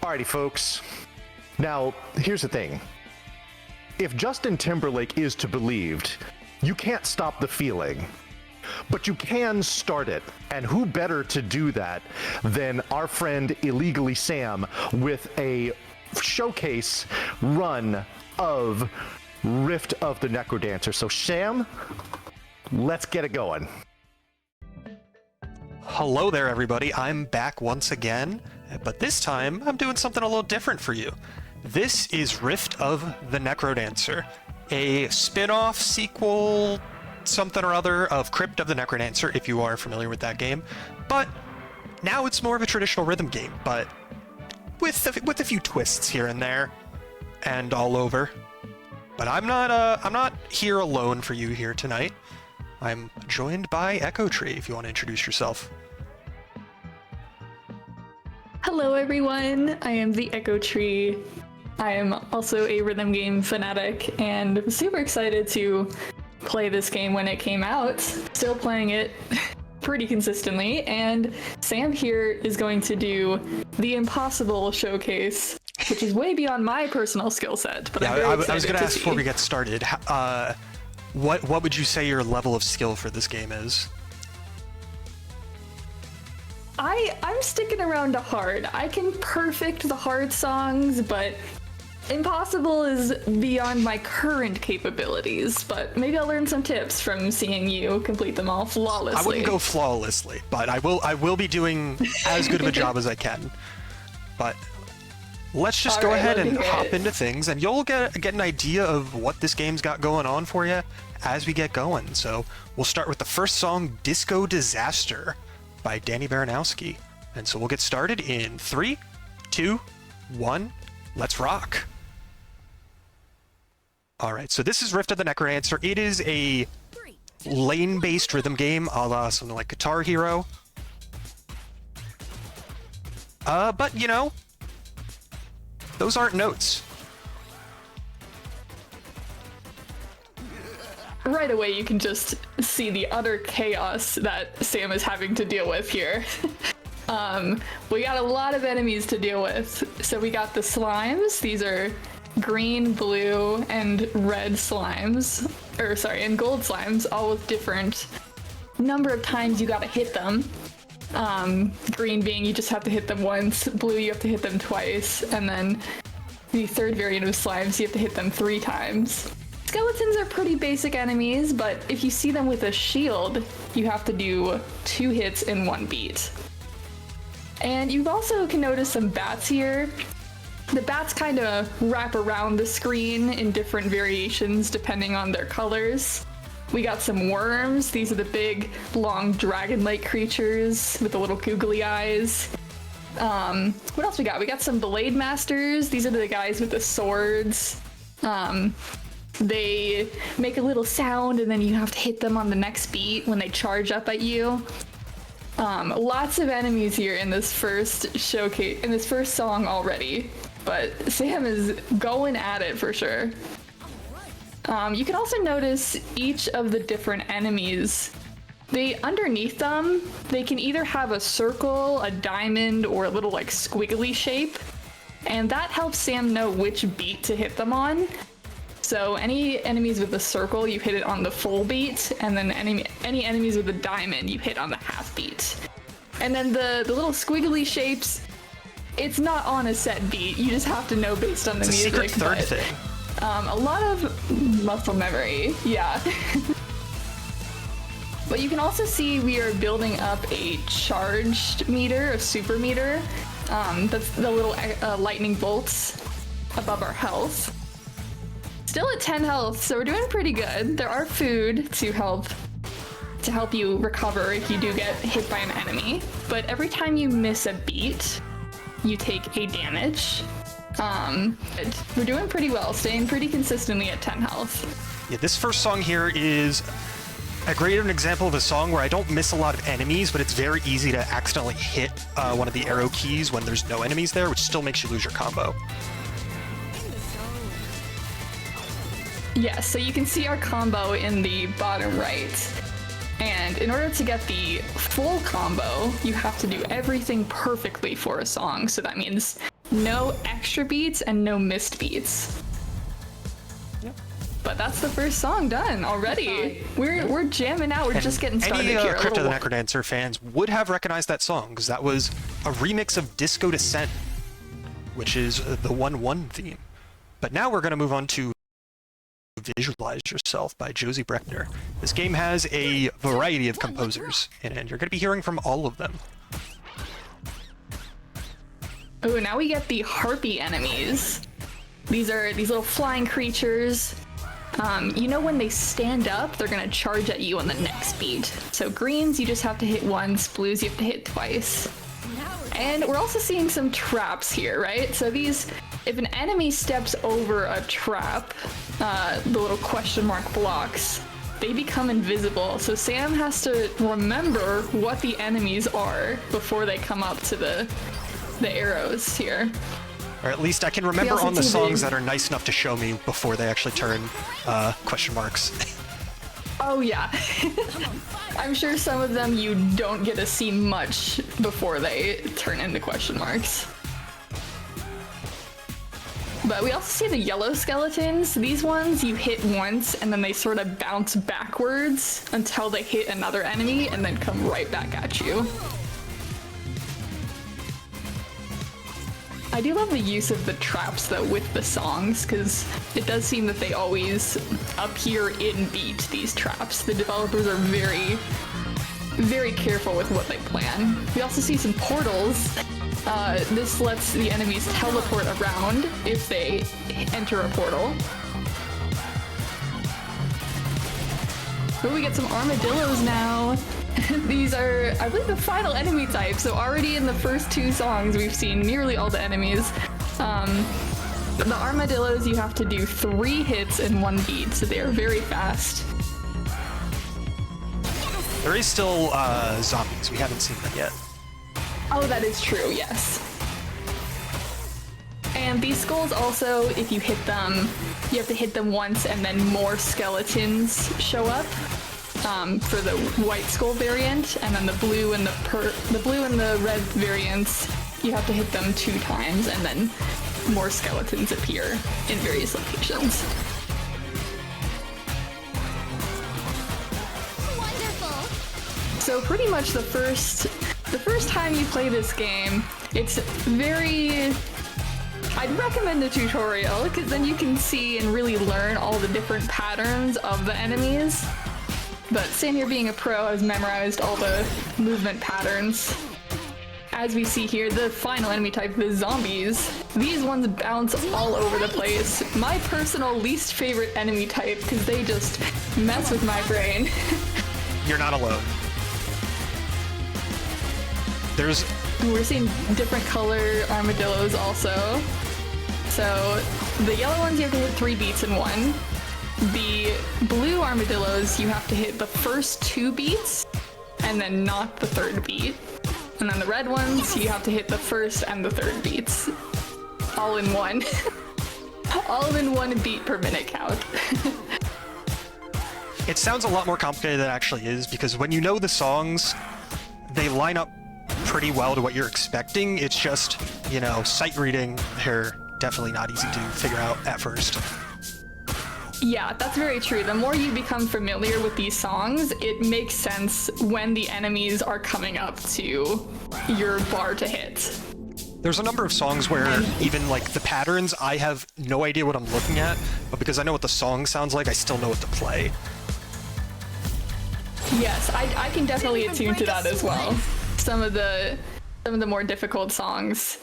Alrighty, folks. Now, here's the thing. If Justin Timberlake is to be believed, you can't stop the feeling, but you can start it. And who better to do that than our friend Illegally Sam with a showcase run of Rift of the NecroDancer. So Sam, let's get it going. Hello there, everybody. I'm back once again, but this time I'm doing something a little different for you. This is Rift of the NecroDancer, a spin-off, sequel, something or other of Crypt of the NecroDancer, if you are familiar with that game. But now it's more of a traditional rhythm game, but with a few twists here and there, and all over. But I'm not here alone for you here tonight. I'm joined by Echo Tree, if you want to introduce yourself. Hello everyone, I am the Echo Tree. I am also a rhythm game fanatic and super excited to play this game when it came out. Still playing it pretty consistently, and Sam here is going to do the impossible showcase, which is way beyond my personal skill set. But yeah, I was going to ask before we get started, what would you say your level of skill for this game is? I'm sticking around to hard. I can perfect the hard songs, but impossible is beyond my current capabilities. But maybe I'll learn some tips from seeing you complete them all flawlessly. I wouldn't go flawlessly, but I will be doing as good of a job as I can. But let's just go ahead and hop into things, and you'll get an idea of what this game's got going on for you as we get going. So we'll start with the first song, Disco Disaster, by Danny Baranowski. And so we'll get started in 3, 2, 1, let's rock. Alright, so this is Rift of the NecroDancer. It is a lane-based rhythm game, a la something like Guitar Hero. But, you know, those aren't notes. Right away, you can just see the utter chaos that Sam is having to deal with here. We got a lot of enemies to deal with. So we got the slimes. These are green, blue, and red slimes. And gold slimes, all with different number of times you gotta hit them. Green being you just have to hit them once, blue you have to hit them twice, and then the third variant of slimes you have to hit them 3 times. Skeletons are pretty basic enemies, but if you see them with a shield, you have to do 2 hits in 1 beat. And you also can notice some bats here. The bats kind of wrap around the screen in different variations depending on their colors. We got some worms. These are the big, long dragon-like creatures with the little googly eyes. What else we got? We got some Blade Masters. These are the guys with the swords. They make a little sound and then you have to hit them on the next beat when they charge up at you. Lots of enemies here in this first showcase, in this first song already, but Sam is going at it for sure. You can also notice each of the different enemies. Underneath them, they can either have a circle, a diamond, or a little like squiggly shape, and that helps Sam know which beat to hit them on. So any enemies with a circle, you hit it on the full beat, and then any enemies with a diamond, you hit on the half beat. And then the little squiggly shapes, it's not on a set beat. You just have to know based on the music. It's a secret third thing. A lot of muscle memory, yeah. But you can also see we are building up a charged meter, a super meter. That's the little lightning bolts above our health. Still at 10 health, so we're doing pretty good. There are food to help you recover if you do get hit by an enemy. But every time you miss a beat, you take a damage. We're doing pretty well, staying pretty consistently at 10 health. Yeah, this first song here is a great example of a song where I don't miss a lot of enemies, but it's very easy to accidentally hit one of the arrow keys when there's no enemies there, which still makes you lose your combo. Yeah, so you can see our combo in the bottom right. And in order to get the full combo, you have to do everything perfectly for a song. So that means no extra beats and no missed beats. But that's the first song done already. We're jamming out. We're just getting started any here. Crypt of the NecroDancer fans would have recognized that song because that was a remix of Disco Descent, which is the 1-1 theme. But now we're going to move on to Visualize Yourself by Josie Breckner. This game has a variety of composers in it, and you're going to be hearing from all of them. Oh, now we get the harpy enemies. These are these little flying creatures. You know when they stand up, they're gonna charge at you on the next beat. So greens, you just have to hit once, blues, you have to hit twice. And we're also seeing some traps here, right? So these, if an enemy steps over a trap, the little question mark blocks, they become invisible. So Sam has to remember what the enemies are before they come up to the arrows here. Or at least I can remember on the songs that are nice enough to show me before they actually turn question marks. Oh yeah. I'm sure some of them you don't get to see much before they turn into question marks. But we also see the yellow skeletons. These ones you hit once and then they sort of bounce backwards until they hit another enemy and then come right back at you. I do love the use of the traps though with the songs, because it does seem that they always appear in beat, these traps. The developers are very, very careful with what they plan. We also see some portals. This lets the enemies teleport around if they enter a portal. Oh, we get some armadillos now. These are, I believe, the final enemy type, so already in the first two songs we've seen nearly all the enemies. The armadillos, you have to do 3 hits in 1 beat, so they are very fast. There is still zombies. We haven't seen them yet. Oh, that is true, yes. And these skulls also, if you hit them, you have to hit them once and then more skeletons show up. For the white skull variant, and then the blue and the red variants, you have to hit them 2 times, and then more skeletons appear in various locations. Wonderful. So pretty much the first time you play this game, it's very. I'd recommend a tutorial because then you can see and really learn all the different patterns of the enemies. But Sam here being a pro has memorized all the movement patterns. As we see here, the final enemy type, the zombies, these ones bounce all over the place. My personal least favorite enemy type because they just mess with my brain. You're not alone. We're seeing different color armadillos also. So the yellow ones you have to hit 3 beats in 1. The blue armadillos, you have to hit the first 2 beats and then not the 3rd beat. And then the red ones, you have to hit the first and the 3rd beats. All in one. All in 1 beat per minute count. It sounds a lot more complicated than it actually is, because when you know the songs, they line up pretty well to what you're expecting. It's just, you know, sight reading, they're definitely not easy to figure out at first. Yeah, that's very true. The more you become familiar with these songs, it makes sense when the enemies are coming up to your bar to hit. There's a number of songs where even like the patterns, I have no idea what I'm looking at, but because I know what the song sounds like, I still know what to play. Yes, I can definitely attune to that as well. Some of the more difficult songs.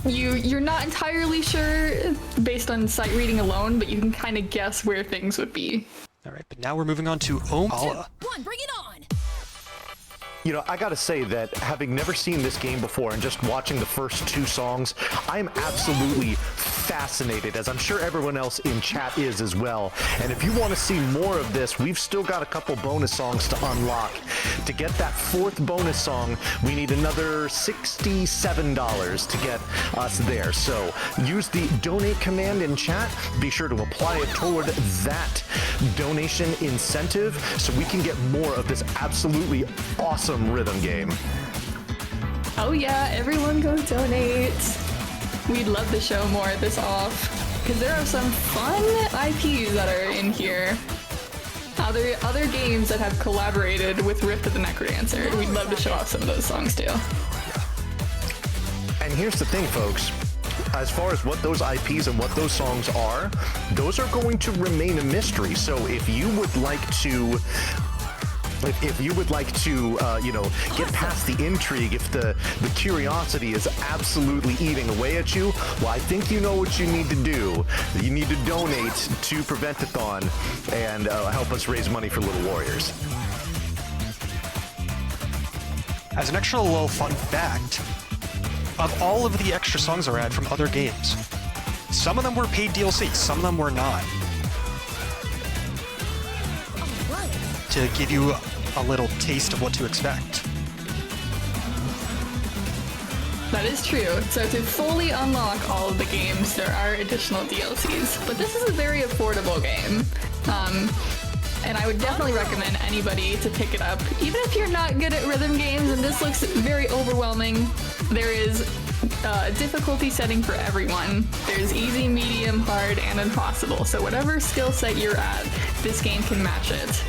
You're not entirely sure based on sight reading alone, but you can kind of guess where things would be. All right, but now we're moving on to Omala. 2, 1, bring it on! You know, I gotta say that having never seen this game before and just watching the first 2 songs, I'm absolutely fascinated, as I'm sure everyone else in chat is as well. And if you want to see more of this, we've still got a couple bonus songs to unlock. To get that 4th bonus song, we need another $67 to get us there. So use the donate command in chat. Be sure to apply it toward that donation incentive so we can get more of this absolutely awesome rhythm game. Oh yeah, everyone go donate. we'd love to show more of this off, because there are some fun IPs that are in here. Other games that have collaborated with Rift of the NecroDancer. We'd love to show off some of those songs too. And here's the thing, folks. As far as what those IPs and what those songs are, those are going to remain a mystery. So if you would like to you know, get past the intrigue, if the curiosity is absolutely eating away at you, well, I think you know what you need to do. You need to donate to Prevent-A-Thon and help us raise money for Little Warriors. As an extra little fun fact, of all of the extra songs I had from other games, some of them were paid DLC, some of them were not. To give you a little taste of what to expect. That is true. So to fully unlock all of the games, there are additional DLCs. But this is a very affordable game. And I would definitely recommend anybody to pick it up. Even if you're not good at rhythm games and this looks very overwhelming, there is a difficulty setting for everyone. There's easy, medium, hard, and impossible. So whatever skill set you're at, this game can match it.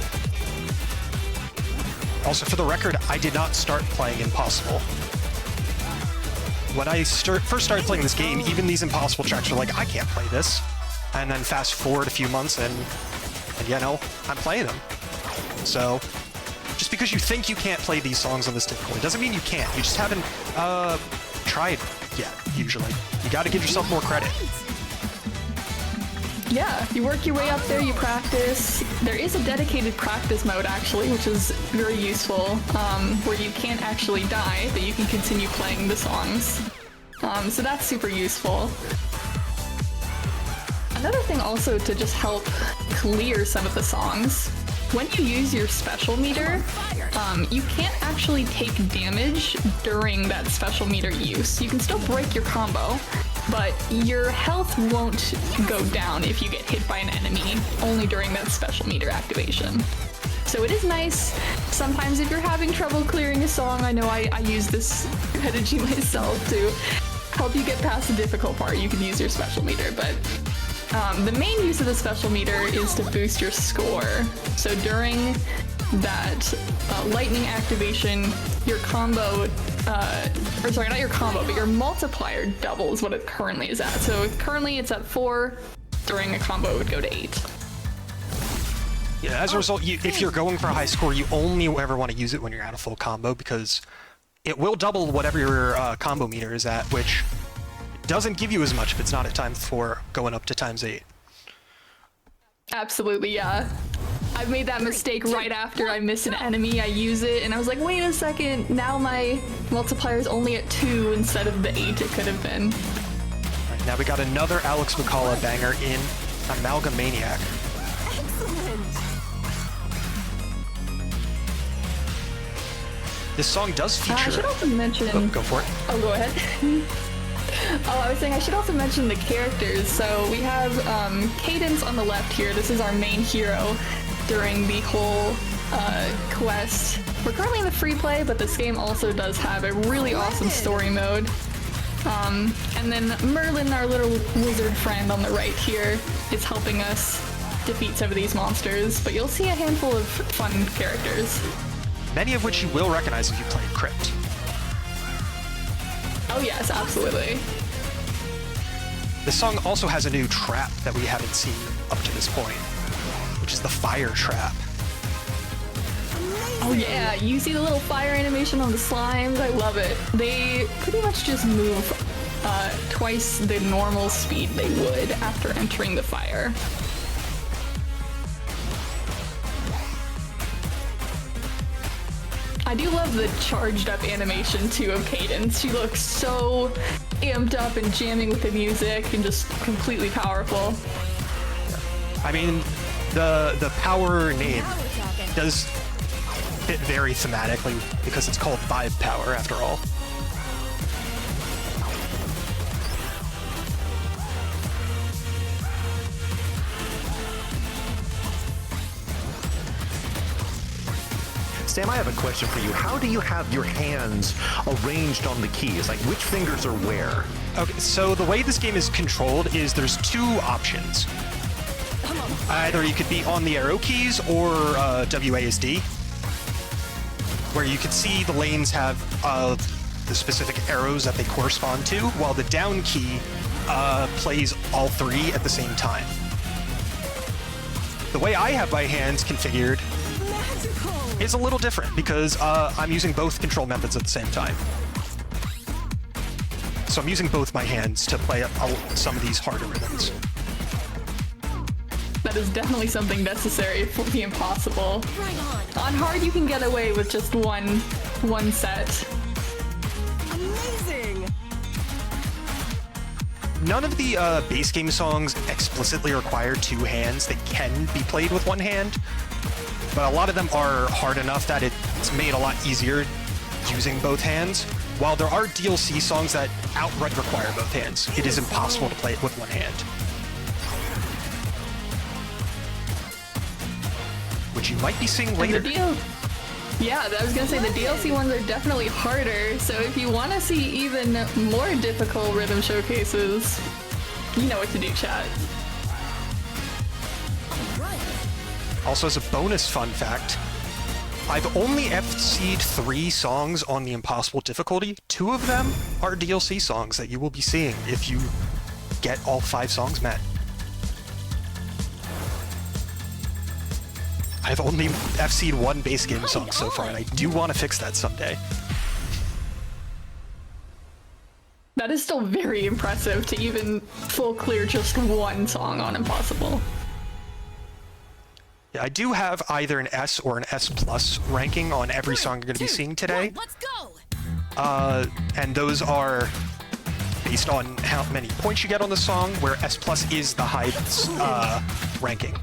Also, for the record, I did not start playing Impossible. When I first started playing this game, even these Impossible tracks were like, I can't play this. And then fast forward a few months and you know, I'm playing them. So, just because you think you can't play these songs on this difficulty doesn't mean you can't. You just haven't tried yet, usually. You gotta give yourself more credit. Yeah, you work your way up there, you practice. There is a dedicated practice mode actually, which is very useful, where you can't actually die, but you can continue playing the songs. So that's super useful. Another thing also to just help clear some of the songs, when you use your special meter, you can't actually take damage during that special meter use. You can still break your combo, but your health won't go down if you get hit by an enemy, only during that special meter activation. So it is nice, sometimes if you're having trouble clearing a song, I know I use this strategy myself to help you get past the difficult part, you can use your special meter, but the main use of the special meter is to boost your score. So during that lightning activation, your combo, or sorry, not your combo, but your multiplier doubles what it currently is at. So currently it's at 4, during a combo it would go to 8. Yeah, as a result, if you're going for a high score, you only ever want to use it when you're at a full combo, because it will double whatever your combo meter is at, which doesn't give you as much if it's not at times 4 going up to times 8. Absolutely, yeah. I've made that mistake right after I miss an enemy, I use it, and I was like, wait a second, now my multiplier is only at 2 instead of the 8 it could have been. Right, now we got another Alex McCullough banger in Amalgamaniac. Excellent. This song does feature... I should also mention... Oh, go for it. Oh, go ahead. Oh, I was saying I should also mention the characters. So we have Cadence on the left here. This is our main hero during the whole quest. We're currently in the free play, but this game also does have a really awesome story mode. And then Merlin, our little wizard friend on the right here, is helping us defeat some of these monsters. But you'll see a handful of fun characters. Many of which you will recognize if you play Crypt. Oh yes, absolutely. This song also has a new trap that we haven't seen up to this point, which is the fire trap. Oh yeah, you see the little fire animation on the slimes? I love it. They pretty much just move twice the normal speed they would after entering the fire. I do love the charged up animation too of Cadence. She looks so amped up and jamming with the music and just completely powerful. I mean, the power name does fit very thematically because it's called Vibe Power after all. Sam, I have a question for you. How do you have your hands arranged on the keys? Like, which fingers are where? Okay, so the way this game is controlled is there's two options. Either you could be on the arrow keys or WASD, where you can see the lanes have the specific arrows that they correspond to, while the down key plays all three at the same time. The way I have my hands configured is a little different because I'm using both control methods at the same time. So I'm using both my hands to play some of these harder rhythms. That is definitely something necessary for the impossible. On hard, you can get away with just one set. Amazing! None of the base game songs explicitly require two hands. They can be played with one hand, but a lot of them are hard enough that it's made a lot easier using both hands. While there are DLC songs that outright require both hands, it is impossible to play it with one hand. Which you might be seeing later. Yeah, I was gonna say the DLC ones are definitely harder, so if you want to see even more difficult rhythm showcases, you know what to do, chat. Also, as a bonus fun fact, I've only FC'd 3 songs on the impossible difficulty. 2 of them are DLC songs that you will be seeing if you get all 5 songs met. I've only FC'd 1 base game song so far, and I do want to fix that someday. That is still very impressive to even full clear just one song on impossible. Yeah, I do have either an S or an S plus ranking on every song you're going to be seeing today. Let's go! And those are based on how many points you get on the song, where S plus is the highest ranking.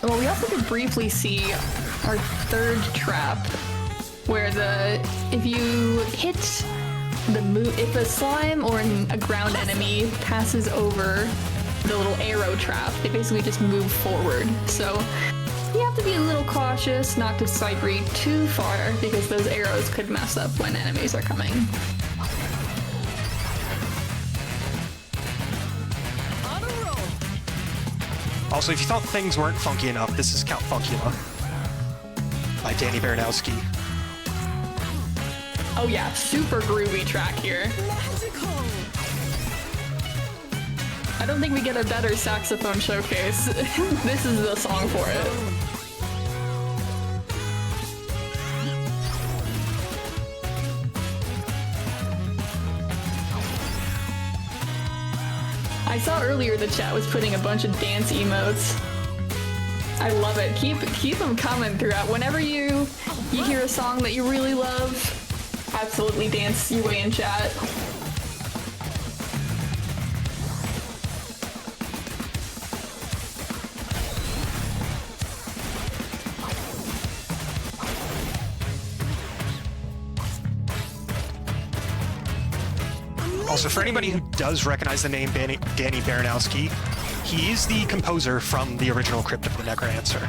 Well, we also could briefly see our third trap, where if you hit if a slime or a ground enemy passes over the little arrow trap, they basically just move forward. So you have to be a little cautious not to sight read too far, because those arrows could mess up when enemies are coming. Also, if you thought things weren't funky enough, this is Count Funkula by Danny Baranowski. Oh yeah, super groovy track here. I don't think we get a better saxophone showcase. This is the song for it. I saw earlier the chat was putting a bunch of dance emotes. I love it. Keep them coming throughout. Whenever you hear a song that you really love, absolutely dance your way in chat. Also, for anybody who does recognize the name Danny Baranowski, he is the composer from the original Crypt of the NecroDancer.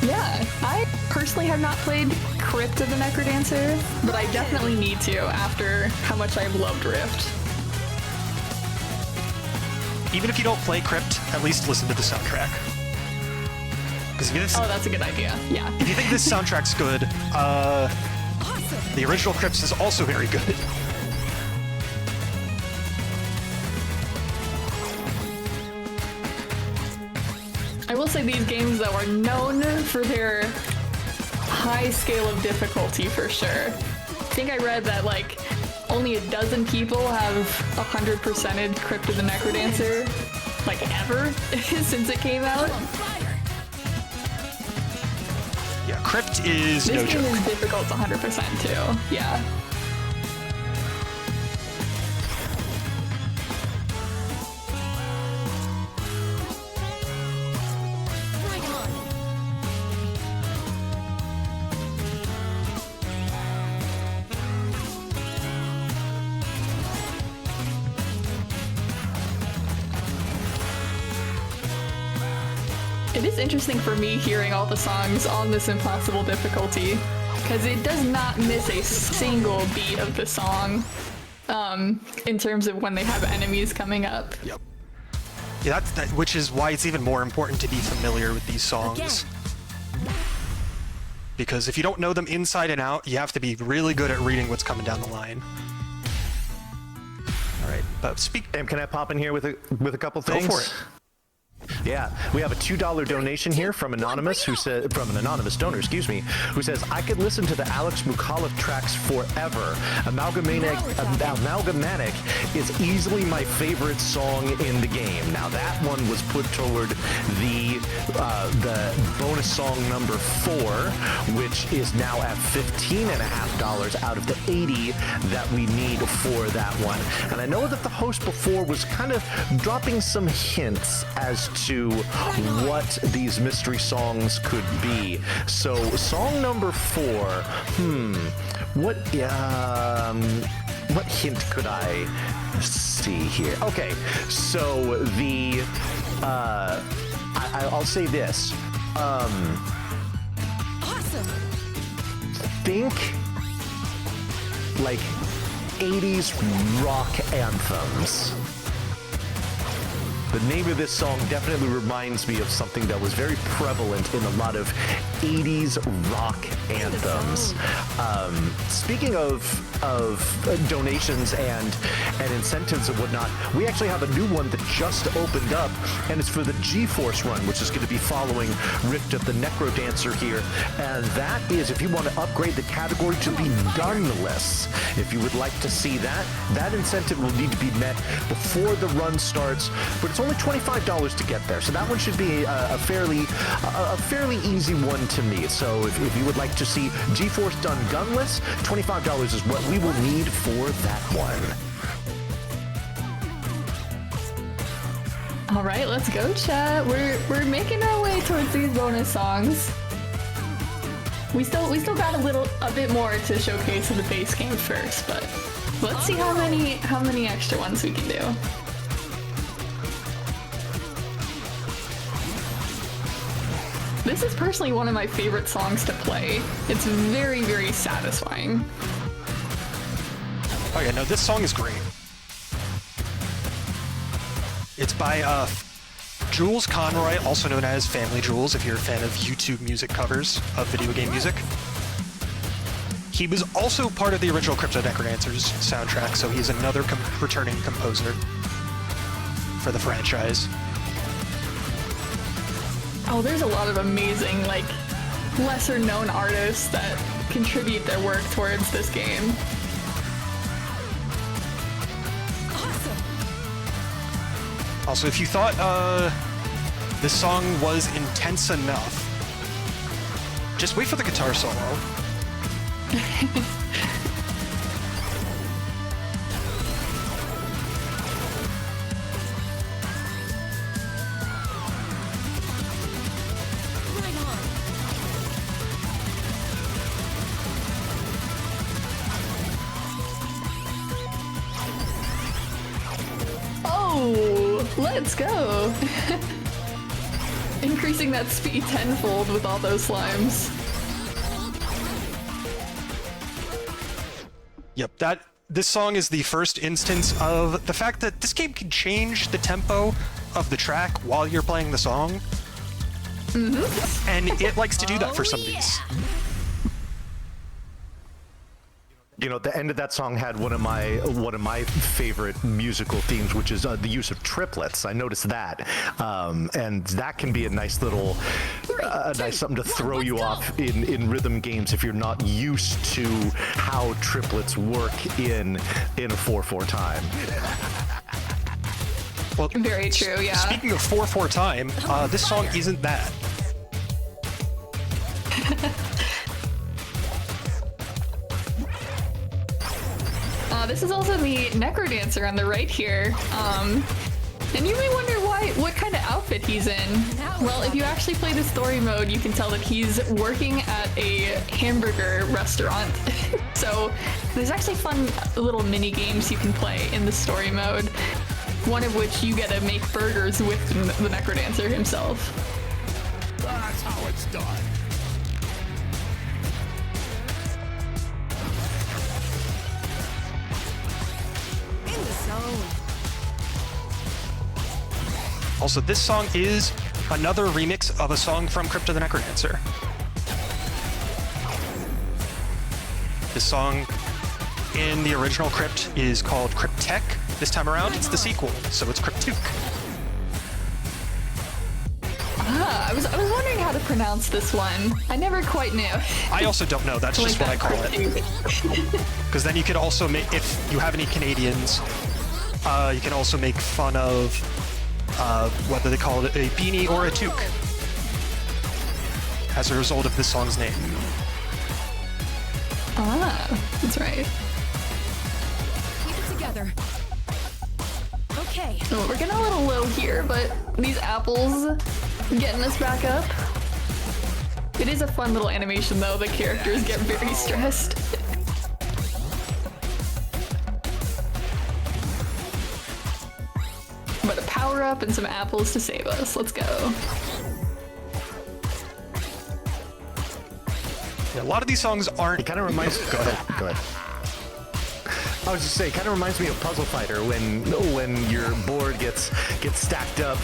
Yeah, I personally have not played Crypt of the NecroDancer, but I definitely need to after how much I've loved Rift. Even if you don't play Crypt, at least listen to the soundtrack. Oh, that's a good idea. Yeah. If you think this soundtrack's good, the original Crypt is also very good. I will say these games, though, are known for their high scale of difficulty for sure. I think I read that, like, only a dozen people have 100%ed Crypt of the NecroDancer, like, ever, since it came out. Yeah, Crypt is no joke. This game is difficult 100% too. Yeah. It is interesting for me hearing all the songs on this impossible difficulty, because it does not miss a single beat of the song in terms of when they have enemies coming up. Yep. Yeah, which is why it's even more important to be familiar with these songs. Because if you don't know them inside and out, you have to be really good at reading what's coming down the line. All right, but Sam, can I pop in here with a couple things? Go for it. Yeah, we have a $2 donation here from Anonymous, who said, from an anonymous donor, excuse me, who says, I could listen to the Alex Mukhalif tracks forever. Amalgamatic is easily my favorite song in the game. Now that one was put toward the bonus song number 4, which is now at $15.50 out of the 80 that we need for that one. And I know that the host before was kind of dropping some hints as to what these mystery songs could be. So song number 4, what hint could I see here? Okay, so the I'll say this. Awesome. Think like 80s rock anthems. The name of this song definitely reminds me of something that was very prevalent in a lot of 80s rock anthems. Speaking of donations and incentives and whatnot, we actually have a new one that just opened up, and it's for the GeForce run, which is going to be following Rift of the NecroDancer here. And that is, if you want to upgrade the category to be gunless, if you would like to see that, that incentive will need to be met before the run starts, but it's only $25 to get there, so that one should be a fairly easy one to meet. So if you would like to see GeForce done gunless, $25 is what we will need for that one. All right, let's go, chat. We're making our way towards these bonus songs. We still got a bit more to showcase in the base game first, but let's see how many extra ones we can do. This is personally one of my favorite songs to play. It's very, very satisfying. Oh yeah, no, this song is great. It's by Jules Conroy, also known as Family Jules, if you're a fan of YouTube music covers of video game music. He was also part of the original Crypto NecroDancer's soundtrack, so he's another returning composer for the franchise. Oh, there's a lot of amazing, like, lesser-known artists that contribute their work towards this game. Also, if you thought this song was intense enough, just wait for the guitar solo. Let's go! Increasing that speed tenfold with all those slimes. Yep, this song is the first instance of the fact that this game can change the tempo of the track while you're playing the song. Mm-hmm. And it likes to do that for some of these. You know, the end of that song had one of my favorite musical themes, which is the use of triplets. I noticed that, and that can be a nice little, nice something to throw you off in rhythm games if you're not used to how triplets work in a 4/4 time. Well, very true. Yeah. Speaking of 4/4 time, this song isn't that. This is also the NecroDancer on the right here. And you may wonder what kind of outfit he's in. Well, if you actually play the story mode, you can tell that he's working at a hamburger restaurant. So there's actually fun little mini games you can play in the story mode. One of which you get to make burgers with the NecroDancer himself. start. In the zone. Also, this song is another remix of a song from Crypt of the NecroDancer. This song in the original Crypt is called Cryptek. This time around, it's the sequel, so it's Cryptuk. I was wondering how to pronounce this one. I never quite knew. I also don't know, that's just what I call it. Because then you could also make, if you have any Canadians, you can also make fun of whether they call it a beanie or a toque as a result of this song's name. Ah, that's right. Keep it together. Okay. Oh, we're getting a little low here, but these apples getting us back up. It is a fun little animation though, the characters get very stressed. But a power up and some apples to save us. Let's go. Yeah, a lot of these songs aren't. It kind of reminds. Go ahead. Go ahead. I was just saying, kind of reminds me of Puzzle Fighter when your board gets stacked up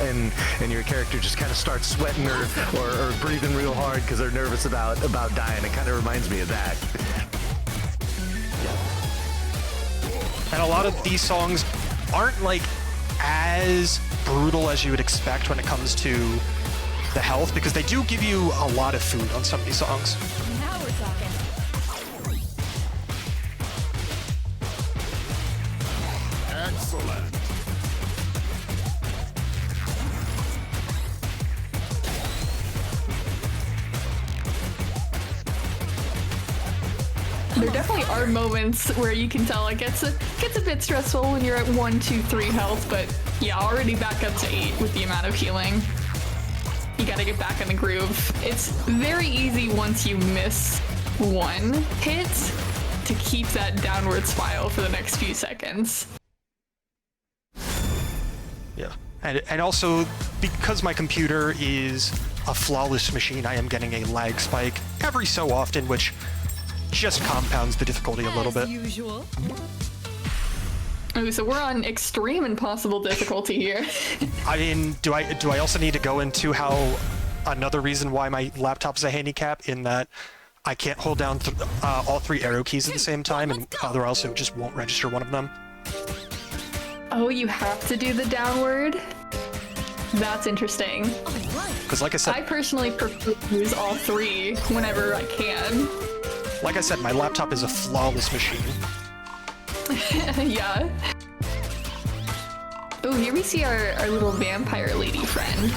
and your character just kind of starts sweating or breathing real hard because they're nervous about dying. It kind of reminds me of that. And a lot of these songs aren't like as brutal as you would expect when it comes to the health, because they do give you a lot of food on some of these songs. Now we're talking. Excellent. There definitely are moments where you can tell it gets a bit stressful when you're at 1, 2, 3 health, but yeah, already back up to 8 with the amount of healing. You gotta get back in the groove. It's very easy once you miss one hit to keep that downward spiral for the next few seconds. Yeah. And also, because my computer is a flawless machine, I am getting a lag spike every so often, which just compounds the difficulty a little bit. As usual. Oh, so we're on extreme impossible difficulty here. I mean, do I also need to go into how another reason why my laptop is a handicap, in that I can't hold down all 3 arrow keys at the same time, and otherwise it just won't register one of them. Oh, you have to do the downward? That's interesting. Because like I said, I personally prefer to use all 3 whenever I can. like I said, my laptop is a flawless machine. Yeah. Oh, here we see our little vampire lady friend.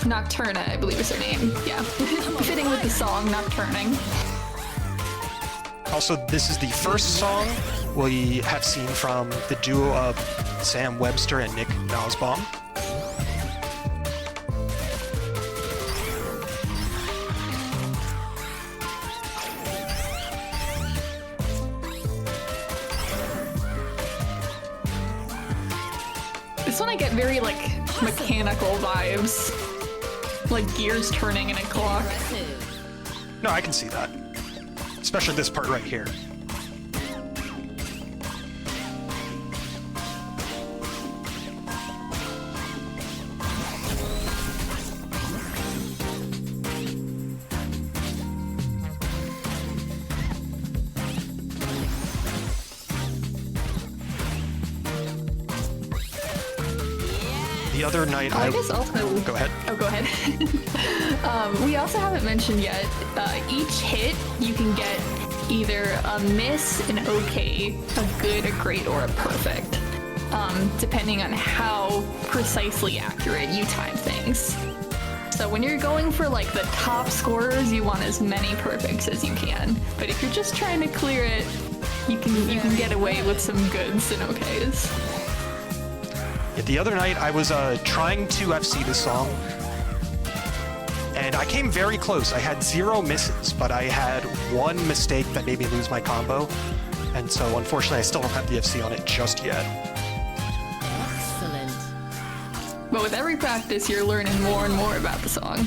Nocturna, I believe is her name. Yeah. Fitting with the song, Nocturning. Also, this is the first song we have seen from the duo of Sam Webster and Nick Nosbaum. This one I get very, like, mechanical vibes. Like gears turning in a clock. No, I can see that. Especially this part right here. The other night I guess also... Go ahead. Oh, go ahead. We also haven't mentioned yet, each hit you can get either a miss, an okay, a good, a great, or a perfect, depending on how precisely accurate you time things. So when you're going for like the top scorers, you want as many perfects as you can. But if you're just trying to clear it, you can get away with some goods and okays. Yeah, the other night I was trying to FC this song, and I came very close. I had 0 misses, but I had 1 mistake that made me lose my combo, and so unfortunately I still don't have the FC on it just yet. Excellent. But with every practice, you're learning more and more about the song.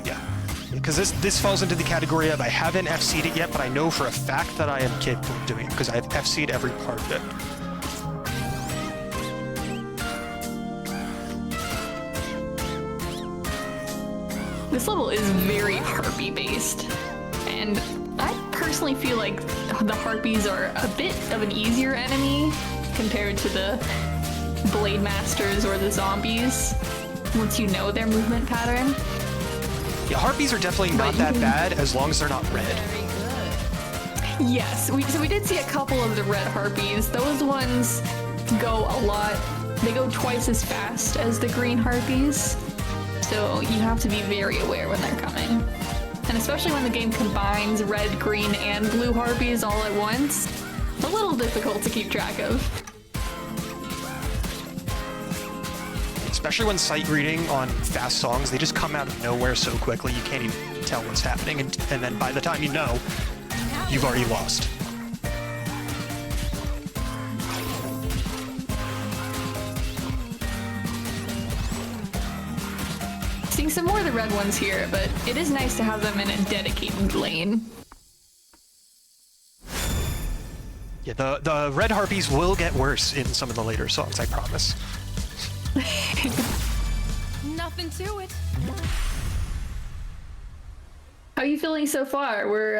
Yeah. Because this falls into the category of I haven't FC'd it yet, but I know for a fact that I am capable of doing it because I've FC'd every part of it. This level is very harpy based, and I personally feel like the harpies are a bit of an easier enemy compared to the blade masters or the zombies once you know their movement pattern. Yeah, harpies are definitely not that bad as long as they're not red. Yes, so we did see a couple of the red harpies. Those ones go a lot. They go twice as fast as the green harpies. So you have to be very aware when they're coming. And especially when the game combines red, green, and blue harpies all at once, it's a little difficult to keep track of. Especially when sight reading on fast songs, they just come out of nowhere so quickly you can't even tell what's happening, and then by the time you know, you've already lost. Seeing some more of the red ones here, but it is nice to have them in a dedicated lane. Yeah, the red harpies will get worse in some of the later songs, I promise. Nothing to it. How are you feeling so far? We're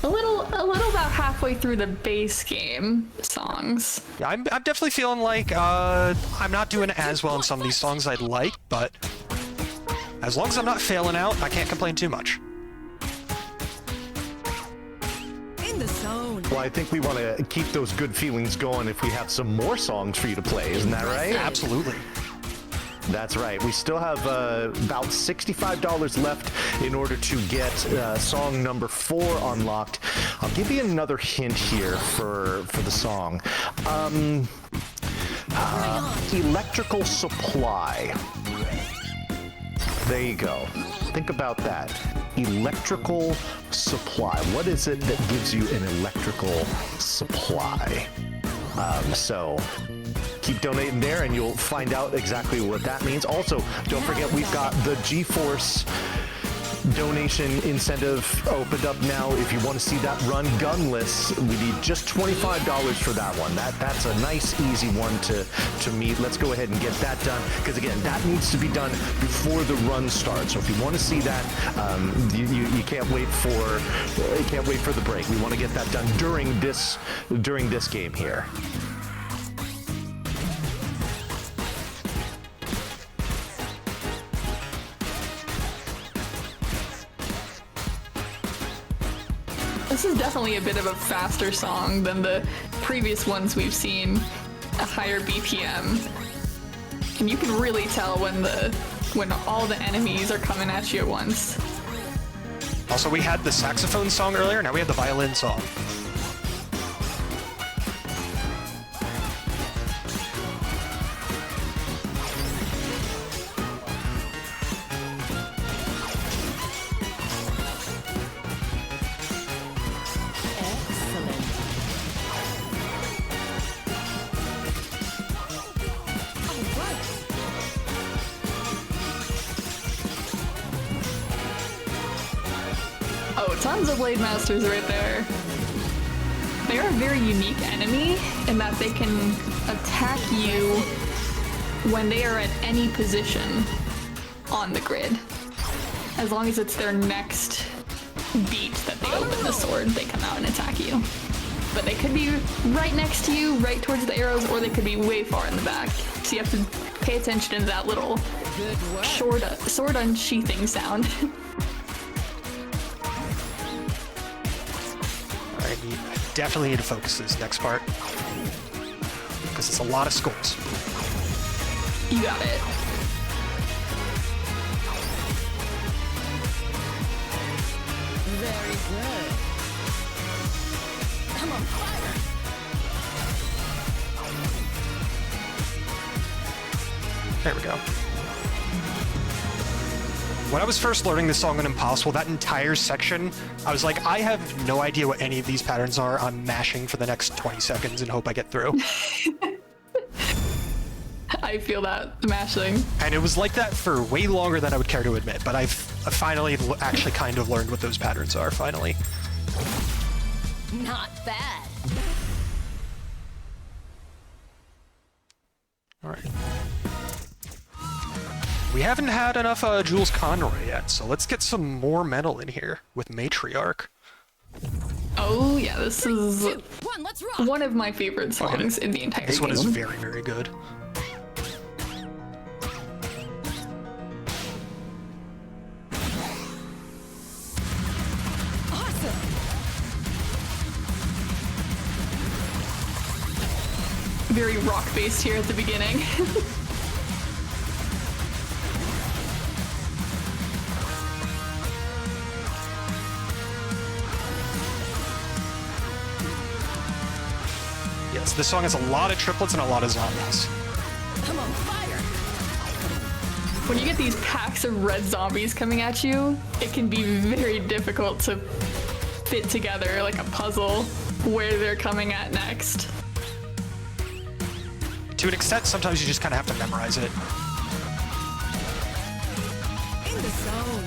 a little about halfway through the base game songs. Yeah, I'm definitely feeling like I'm not doing as well in some of these songs I'd like, but as long as I'm not failing out, I can't complain too much. In the zone. Well, I think we want to keep those good feelings going if we have some more songs for you to play, isn't that right? Absolutely. That's right. We still have about $65 left in order to get song number 4 unlocked. I'll give you another hint here for the song. Electrical supply. There you go. Think about that. Electrical supply. What is it that gives you an electrical supply? So keep donating there and you'll find out exactly what that means. Also, don't forget we've got the GeForce donation incentive opened up now. If you want to see that run gunless, we need just $25 for that one. That's a nice, easy one to meet. Let's go ahead and get that done, because again, that needs to be done before the run starts. So if you want to see that, you can't wait for the break. We want to get that done during this game here. This is definitely a bit of a faster song than the previous ones we've seen, a higher BPM. And you can really tell when all the enemies are coming at you at once. Also, we had the saxophone song earlier, now we have the violin song. Oh, tons of Blade Masters right there. They are a very unique enemy in that they can attack you when they are at any position on the grid. As long as it's their next beat that they open the sword, they come out and attack you. But they could be right next to you, right towards the arrows, or they could be way far in the back. So you have to pay attention to that little sword unsheathing sound. I definitely need to focus this next part, because it's a lot of skulls. You got it. Very good. Come on, fire. There we go. When I was first learning this song on Impossible, that entire section, I was like, I have no idea what any of these patterns are. I'm mashing for the next 20 seconds and hope I get through. I feel that mashing. And it was like that for way longer than I would care to admit, but I've finally actually kind of learned what those patterns are, finally. Not bad. Alright. We haven't had enough Jules Conroy yet, so let's get some more metal in here with Matriarch. Oh yeah, this is 2, 1, let's rock. one of my favorite songs in the entire This game. one is very, very good. Awesome. Very rock-based here at the beginning. Yes, this song has a lot of triplets and a lot of zombies. I'm on fire. When you get these packs of red zombies coming at you, it can be very difficult to fit together like a puzzle where they're coming at next. To an extent, sometimes you just kind of have to memorize it. In the zone.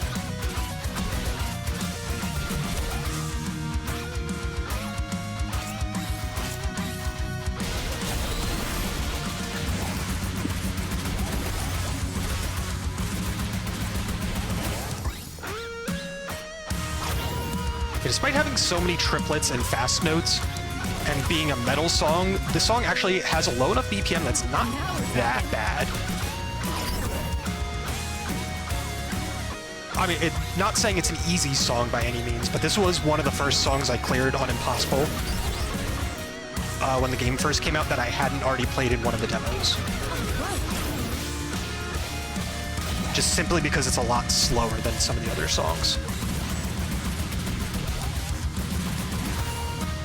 Despite having so many triplets and fast notes, and being a metal song, the song actually has a low enough BPM that's not that bad. I mean, not saying it's an easy song by any means, but this was one of the first songs I cleared on Impossible when the game first came out that I hadn't already played in one of the demos. Just simply because it's a lot slower than some of the other songs.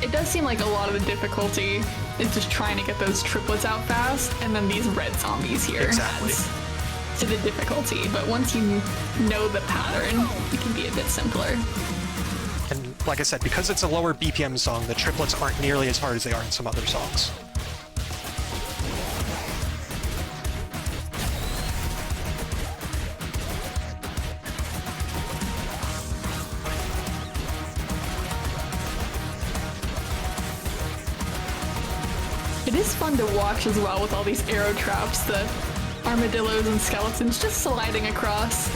It does seem like a lot of the difficulty is just trying to get those triplets out fast, and then these red zombies here Exactly. adds to the difficulty. But once you know the pattern, it can be a bit simpler. And like I said, because it's a lower BPM song, the triplets aren't nearly as hard as they are in some other songs. It is fun to watch as well with all these arrow traps, the armadillos and skeletons just sliding across.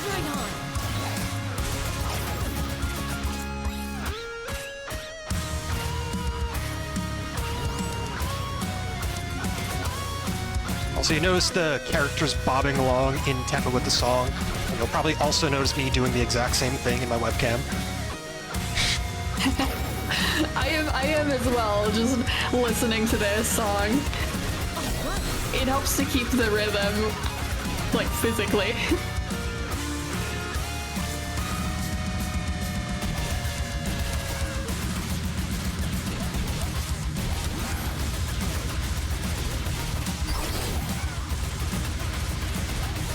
Right on. Also, you notice the characters bobbing along in tempo with the song. And you'll probably also notice me doing the exact same thing in my webcam. I am as well, just listening to this song. It helps to keep the rhythm, like, physically.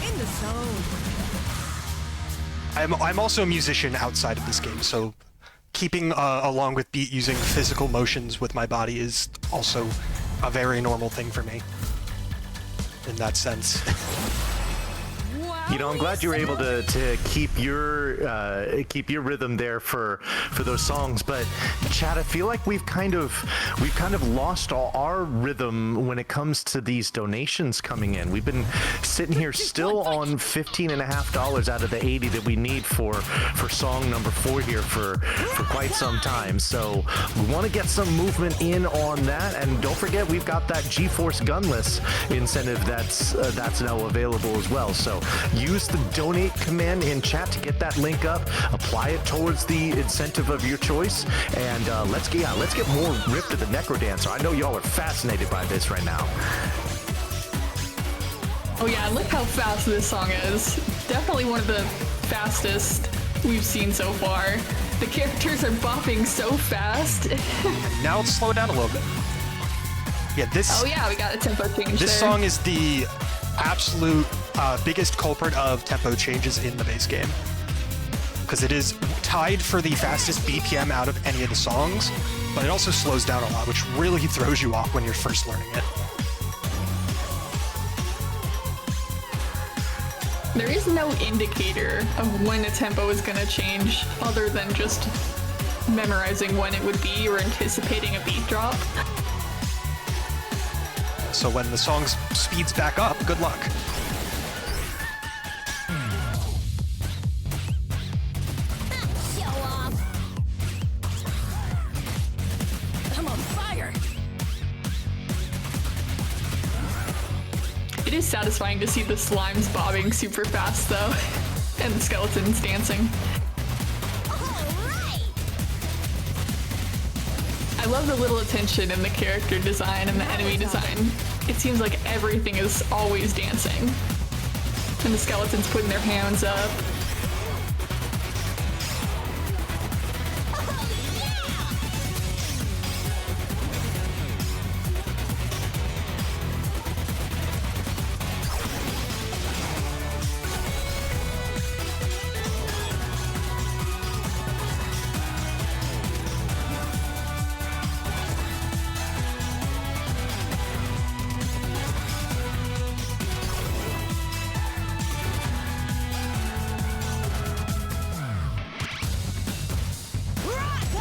In the zone. I'm also a musician outside of this game, so keeping along with beat using physical motions with my body is also a very normal thing for me. In that sense. You know, I'm glad you were able to keep your rhythm there for those songs. But Chad, I feel like we've kind of lost all our rhythm when it comes to these donations coming in. We've been sitting here still on $15.50 out of the 80 that we need for song number 4 here for quite some time. So we want to get some movement in on that. And don't forget, we've got that GeForce Gunless incentive that's now available as well. So use the donate command in chat to get that link up, apply it towards the incentive of your choice, and let's get more ripped to the NecroDancer. I know y'all are fascinated by this right now. Oh yeah, look how fast this song is. Definitely one of the fastest we've seen so far. The characters are bopping so fast. Now let's slow it down a little bit. Yeah, this. Oh yeah, we got a tempo change This there. song is the absolute biggest culprit of tempo changes in the base game. Because it is tied for the fastest BPM out of any of the songs, but it also slows down a lot, which really throws you off when you're first learning it. There is no indicator of when a tempo is going to change other than just memorizing when it would be or anticipating a beat drop. So when the song speeds back up, good luck. Show off. I'm on fire. It is satisfying to see the slimes bobbing super fast though, and the skeletons dancing. I love the little attention in the character design and the enemy design. It seems like everything is always dancing. And the skeletons putting their hands up.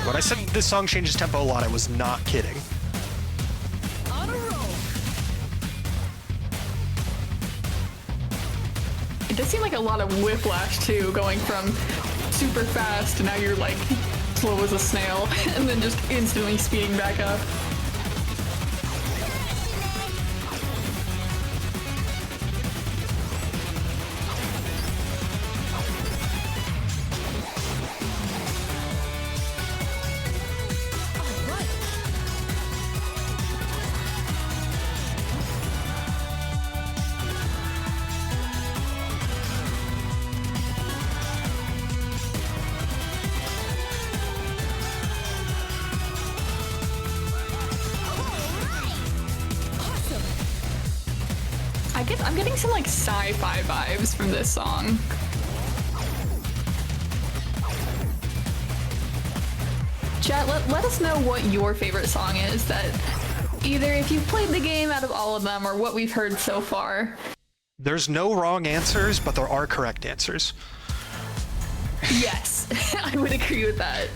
When I said this song changes tempo a lot, I was not kidding. On a roll. It does seem like a lot of whiplash too, going from super fast to now you're like slow as a snail, and then just instantly speeding back up. I'm getting some like sci-fi vibes from this song. Chat, let us know what your favorite song is, that either if you've played the game out of all of them or what we've heard so far. There's no wrong answers, but there are correct answers. Yes, I would agree with that.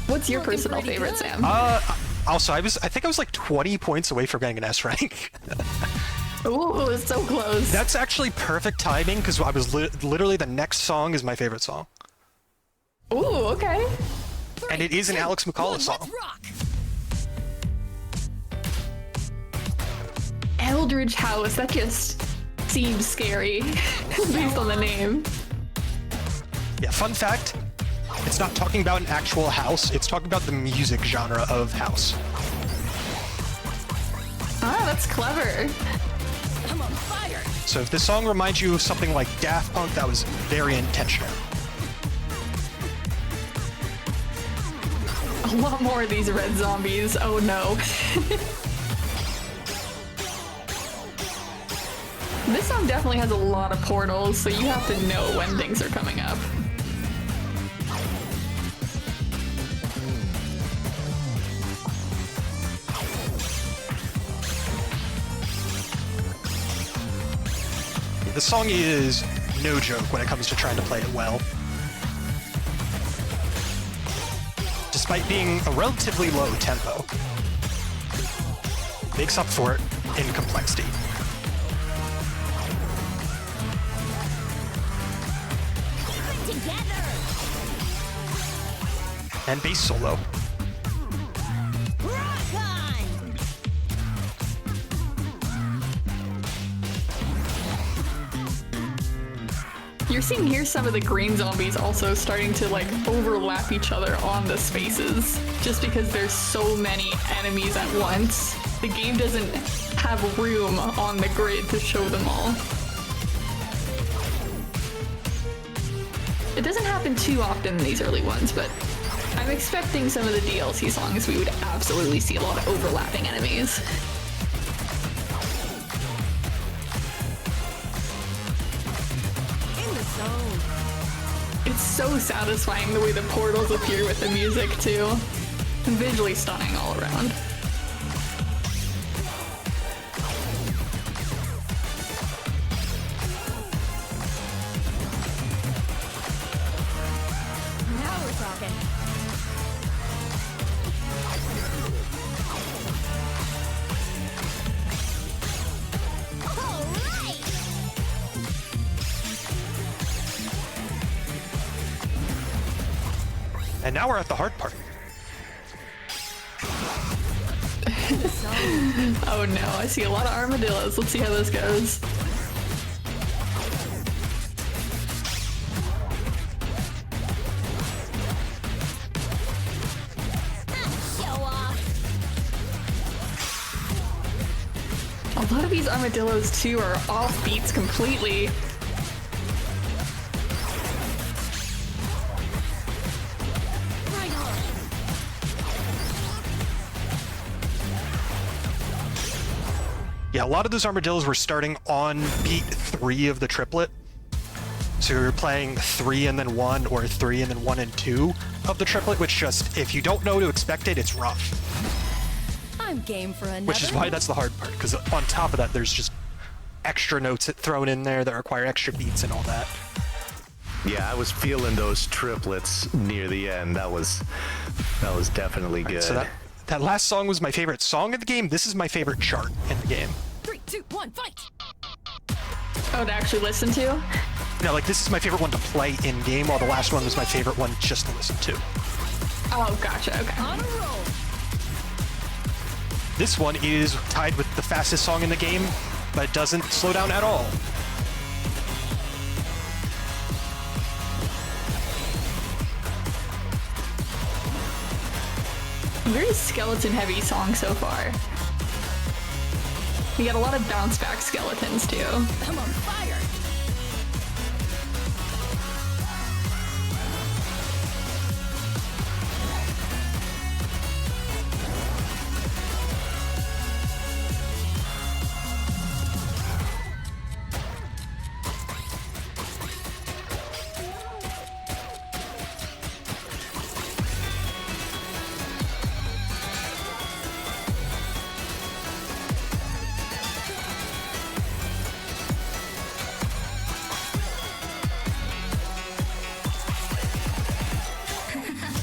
What's your Looking personal pretty favorite, good. Sam? Also, I think I was like 20 points away from getting an S rank. Ooh, it's so close. That's actually perfect timing because I was literally the next song is my favorite song, Ooh, okay. and it is an Alex McCullough Let's song. rock. Eldridge House, that just seems scary based on the name. Yeah, fun fact, it's not talking about an actual house, it's talking about the music genre of house. Ah, that's clever. I'm on fire. So if this song reminds you of something like Daft Punk, that was very intentional. A lot more of these red zombies. Oh no. This song definitely has a lot of portals, so you have to know when things are coming up. The song is no joke when it comes to trying to play it well. Despite being a relatively low tempo, makes up for it in complexity. Together. And bass solo. Rock on. You're seeing here some of the green zombies also starting to like overlap each other on the spaces, just because there's so many enemies at once. The game doesn't have room on the grid to show them all. It doesn't happen too often in these early ones, but I'm expecting some of the DLC songs we would absolutely see a lot of overlapping enemies. In the zone. It's so satisfying the way the portals appear with the music too. Visually stunning all around. Now we're talking. All right. And now we're at the hard part. Oh no, I see a lot of armadillos. Let's see how this goes. Show off. A lot of these armadillos too are off beats completely. Right on. Yeah, a lot of those armadillos were starting on beat 3 of the triplet. So you're playing 3 and then 1, or 3 and then 1 and 2 of the triplet, which just, if you don't know to expect it, it's rough. I'm game for another. Which is why that's the hard part, because on top of that, there's just extra notes thrown in there that require extra beats and all that. Yeah, I was feeling those triplets near the end. That was definitely good. So that last song was my favorite song of the game. This is my favorite chart in the game. 3, 2, 1, fight. Oh, to actually listen to? No, like, this is my favorite one to play in game, while the last one was my favorite one just to listen to. Oh, gotcha, okay. On a roll. This one is tied with the fastest song in the game, but it doesn't slow down at all. Very skeleton-heavy song so far. We got a lot of bounce-back skeletons too. I'm on fire.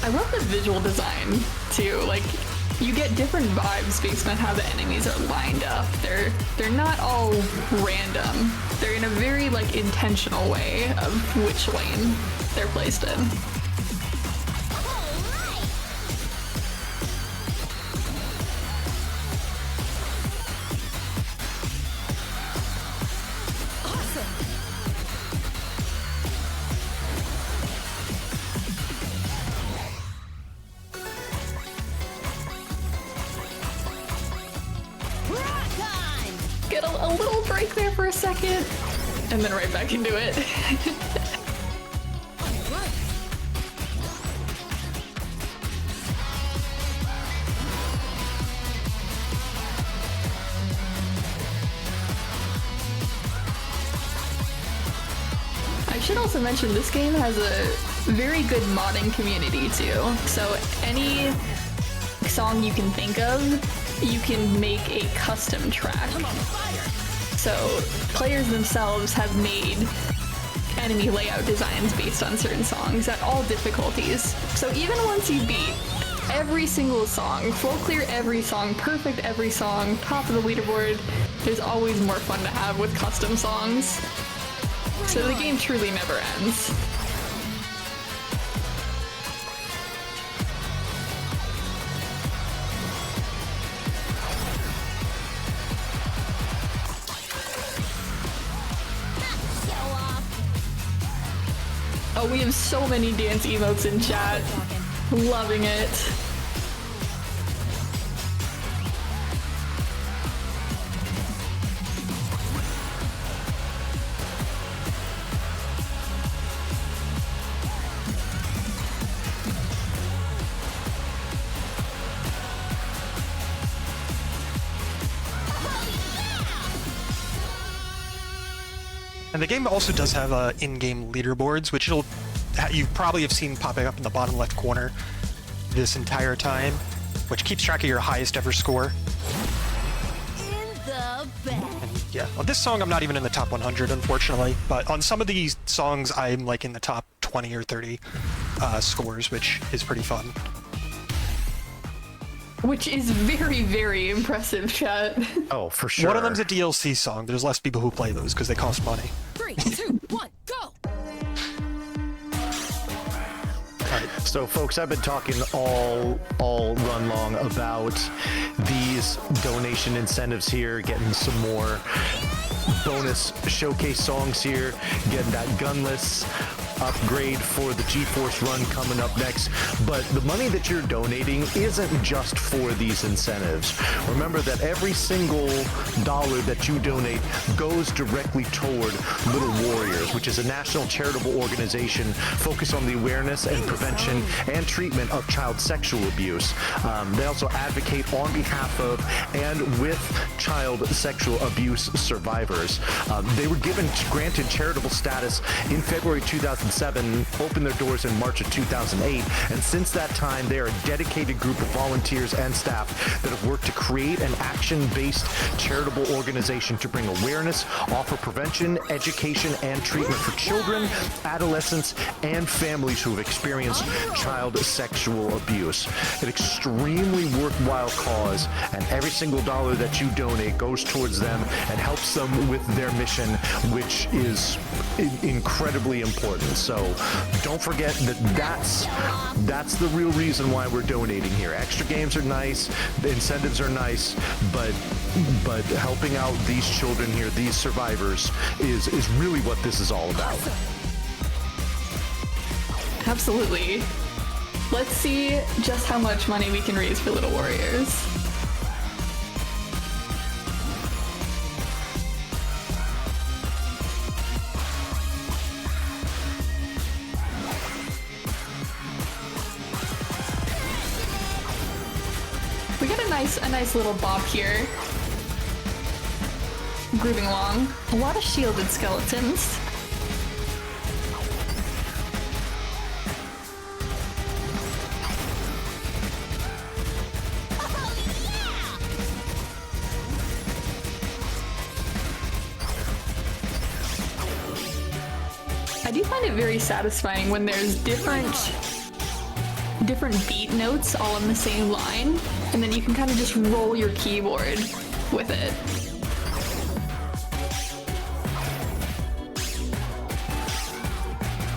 I love the visual design too. Like, you get different vibes based on how the enemies are lined up. They're not all random. They're in a very like intentional way of which lane they're placed in. Get a little break there for a second, and then right back into it. I should also mention this game has a very good modding community too. So any song you can think of, you can make a custom track. So players themselves have made enemy layout designs based on certain songs at all difficulties. So even once you beat every single song, full clear every song, perfect every song, top of the leaderboard, there's always more fun to have with custom songs. So the game truly never ends. Oh, we have so many dance emotes in chat. Loving it. And the game also does have in-game leaderboards, which you probably have seen popping up in the bottom left corner this entire time, which keeps track of your highest ever score. In the bag. Yeah, on this song I'm not even in the top 100, unfortunately, but on some of these songs I'm like in the top 20 or 30 scores, which is pretty fun. Which is very, very impressive, chat. Oh, for sure. One of them's a DLC song. There's less people who play those because they cost money. 3, 2, 1, go! So, folks, I've been talking all run long about these donation incentives here, getting some more bonus showcase songs here, getting that gunless upgrade for the GeForce run coming up next. But the money that you're donating isn't just for these incentives. Remember that every single dollar that you donate goes directly toward Little Warriors, which is a national charitable organization focused on the awareness and prevention and treatment of child sexual abuse. They also advocate on behalf of and with child sexual abuse survivors. They were granted charitable status in February 2007, opened their doors in March of 2008, and since that time they are a dedicated group of volunteers and staff that have worked to create an action-based charitable organization to bring awareness, offer prevention, education, and treatment for children, adolescents, and families who have experienced child sexual abuse. An extremely worthwhile cause, and every single dollar that you donate goes towards them and helps them with their mission, which is incredibly important. So don't forget that that's the real reason why we're donating here. Extra games are nice, the incentives are nice, but helping out these children here, these survivors, is really what this is all about. Absolutely. Let's see just how much money we can raise for Little Warriors. We got a nice little bop here. Grooving along. A lot of shielded skeletons. I do find it very satisfying when there's different beat notes all on the same line, and then you can kind of just roll your keyboard with it.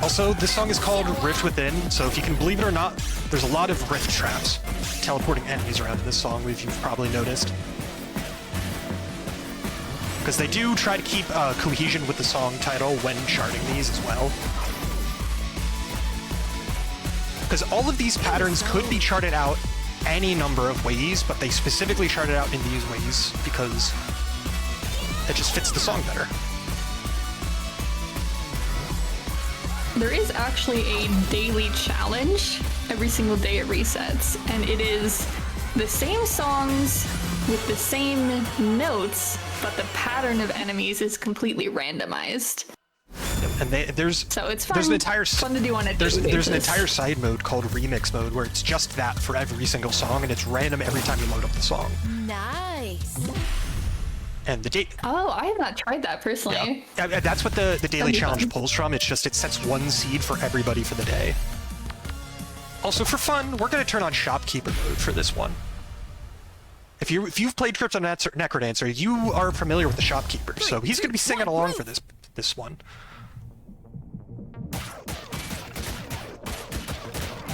Also, this song is called Rift Within, so if you can believe it or not, there's a lot of rift traps teleporting enemies around in this song, if you've probably noticed. Because they do try to keep cohesion with the song title when charting these as well. Because all of these patterns could be charted out any number of ways, but they specifically chart it out in these ways because it just fits the song better. There is actually a daily challenge every single day it resets, and it is the same songs with the same notes, but the pattern of enemies is completely randomized. And there's So it's fun. there's an entire fun to do on a there's daily an basis. entire side mode called Remix Mode where it's just that for every single song, and it's random every time you load up the song. Nice. And the date. Oh, I have not tried that personally. That's what the daily That'd be challenge fun. pulls from. It's just it sets one seed for everybody for the day. Also, for fun, we're going to turn on Shopkeeper mode for this one. If you've played NecroDancer, you are familiar with the Shopkeeper, so he's going to be singing along for this one.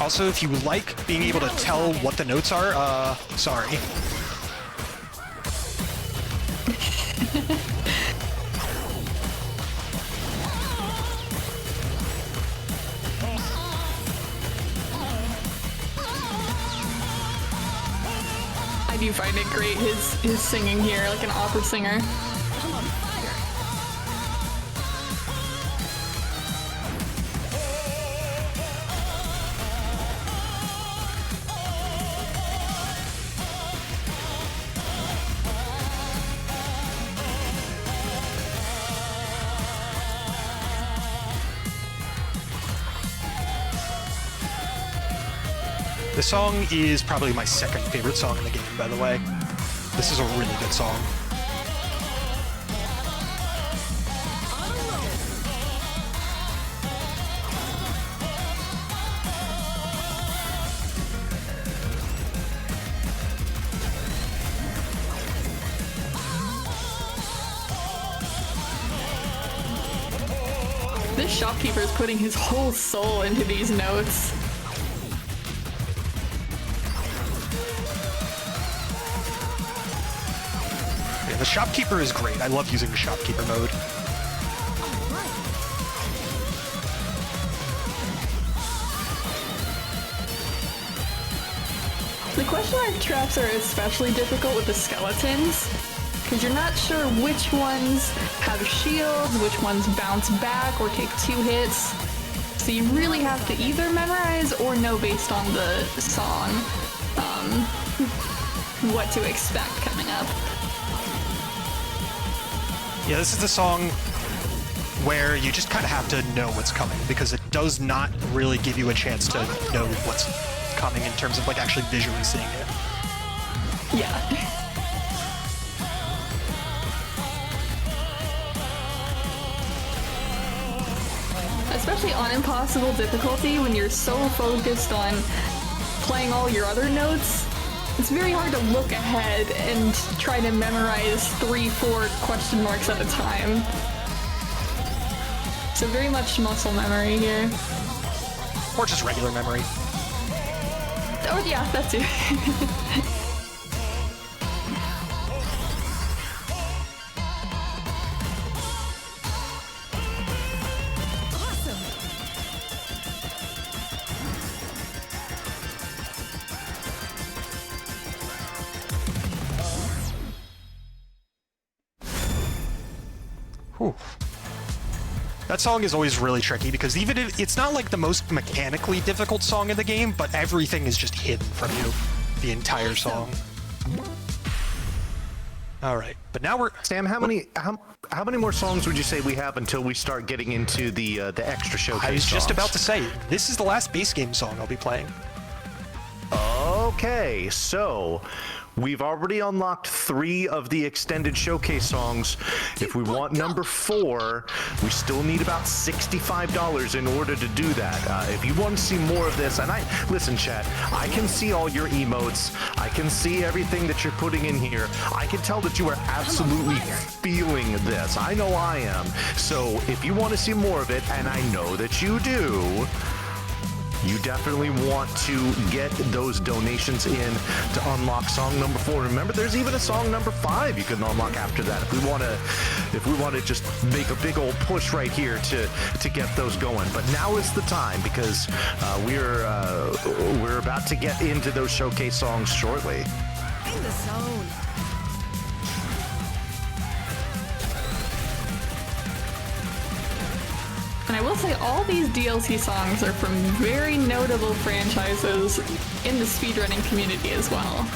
Also, if you like being able to tell what the notes are, sorry. I do find it great, his singing here, like an opera singer. I'm on fire. The song is probably my second favorite song in the game, by the way. This is a really good song. This shopkeeper is putting his whole soul into these notes. Yeah, the shopkeeper is great. I love using the shopkeeper mode. The question mark traps are especially difficult with the skeletons, because you're not sure which ones have shields, which ones bounce back or take 2 hits. So you really have to either memorize or know based on the song what to expect coming up. Yeah, this is the song where you just kind of have to know what's coming, because it does not really give you a chance to know what's coming in terms of like actually visually seeing it. Yeah. Especially on impossible difficulty, when you're so focused on playing all your other notes, it's very hard to look ahead and try to memorize 3-4 question marks at a time. So very much muscle memory here. Or just regular memory. Oh yeah, that too. Whew. That song is always really tricky, because even if it's not like the most mechanically difficult song in the game, but everything is just hidden from you the entire song. All right, but now we're... Sam, how many more songs would you say we have until we start getting into the extra showcase I was just songs? about to say, this is the last base game song I'll be playing. Okay, so we've already unlocked 3 of the extended showcase songs. If we want number 4, we still need about $65 in order to do that. If you want to see more of this, and listen, chat, I can see all your emotes. I can see everything that you're putting in here. I can tell that you are absolutely feeling this. I know I am. So if you want to see more of it, and I know that you do, you definitely want to get those donations in to unlock song number 4. Remember, there's even a song number 5 you can unlock after that if we want to just make a big old push right here to get those going. But now is the time, because we're about to get into those showcase songs shortly. In the zone. And I will say all these DLC songs are from very notable franchises in the speedrunning community as well.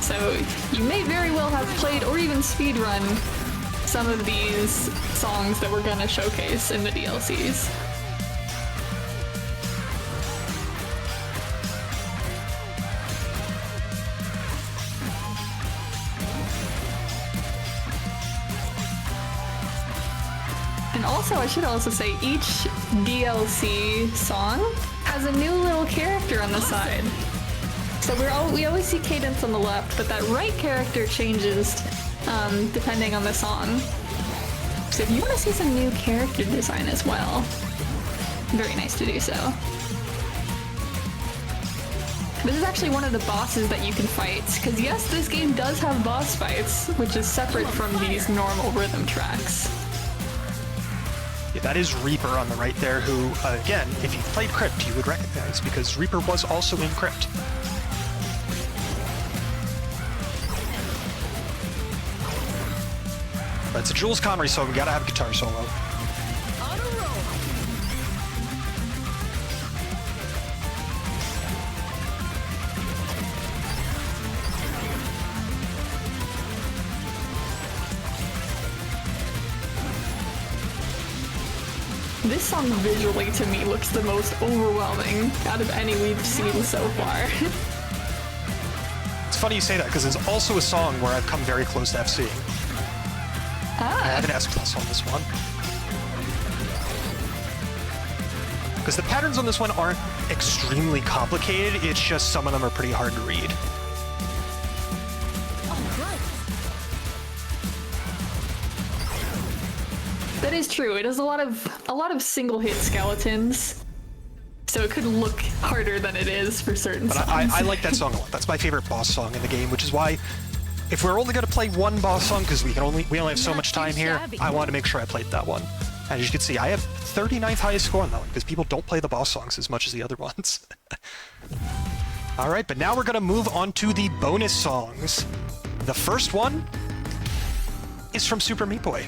So you may very well have played or even speedrun some of these songs that we're gonna showcase in the DLCs. And also, I should also say, each DLC song has a new little character on the side. So we always see Cadence on the left, but that right character changes depending on the song. So if you want to see some new character design as well, very nice to do so. This is actually one of the bosses that you can fight, because yes, this game does have boss fights, which is separate from these normal rhythm tracks. Yeah, that is Reaper on the right there, who, again, if you've played Crypt, you would recognize, because Reaper was also in Crypt. But it's a Jules Connery song, we gotta have a guitar solo. On a roll. This song visually to me looks the most overwhelming out of any we've seen so far. It's funny you say that because it's also a song where I've come very close to FCing. I have an S+ on this one. Because the patterns on this one aren't extremely complicated, it's just some of them are pretty hard to read. That is true. It has a lot of single hit skeletons, so it could look harder than it is for certain But songs. I like that song a lot. That's my favorite boss song in the game, which is why if we're only going to play one boss song, because we only have so much time here, I wanted to make sure I played that one. And as you can see, I have 39th highest score on that one, because people don't play the boss songs as much as the other ones. Alright, but now we're going to move on to the bonus songs. The first one is from Super Meat Boy.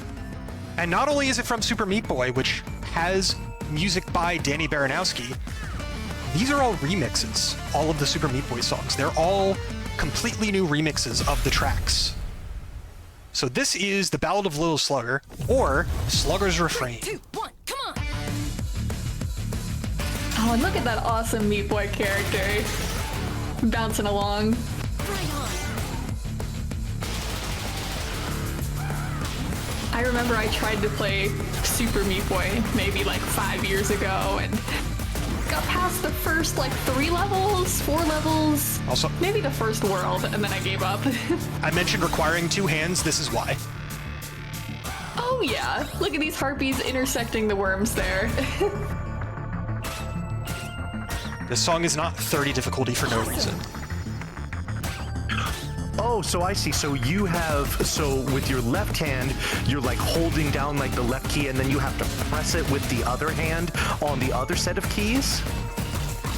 And not only is it from Super Meat Boy, which has music by Danny Baranowski, these are all remixes, all of the Super Meat Boy songs. They're all completely new remixes of the tracks. So this is The Ballad of Little Slugger, or Slugger's Refrain. 2, 1, come on! Oh, and look at that awesome Meat Boy character bouncing along. Right on! I remember I tried to play Super Meat Boy maybe like 5 years ago and got past the first like 3 levels, 4 levels, Also, maybe the first world, and then I gave up. I mentioned requiring 2 hands, this is why. Oh yeah, look at these harpies intersecting the worms there. This song is not 30 difficulty for no reason. Oh, so I see. So with your left hand, you're like holding down like the left key, and then you have to press it with the other hand on the other set of keys?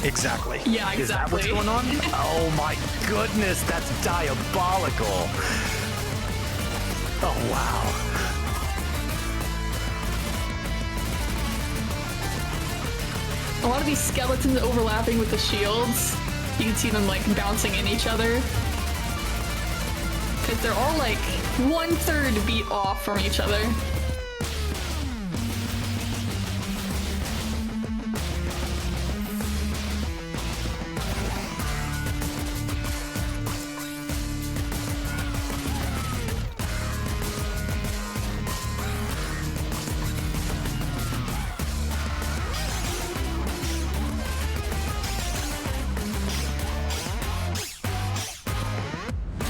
Exactly. Yeah, exactly. Is that what's going on? Oh my goodness, that's diabolical. Oh wow. A lot of these skeletons overlapping with the shields. You can see them like bouncing in each other. Because they're all like 1/3 beat off from each other.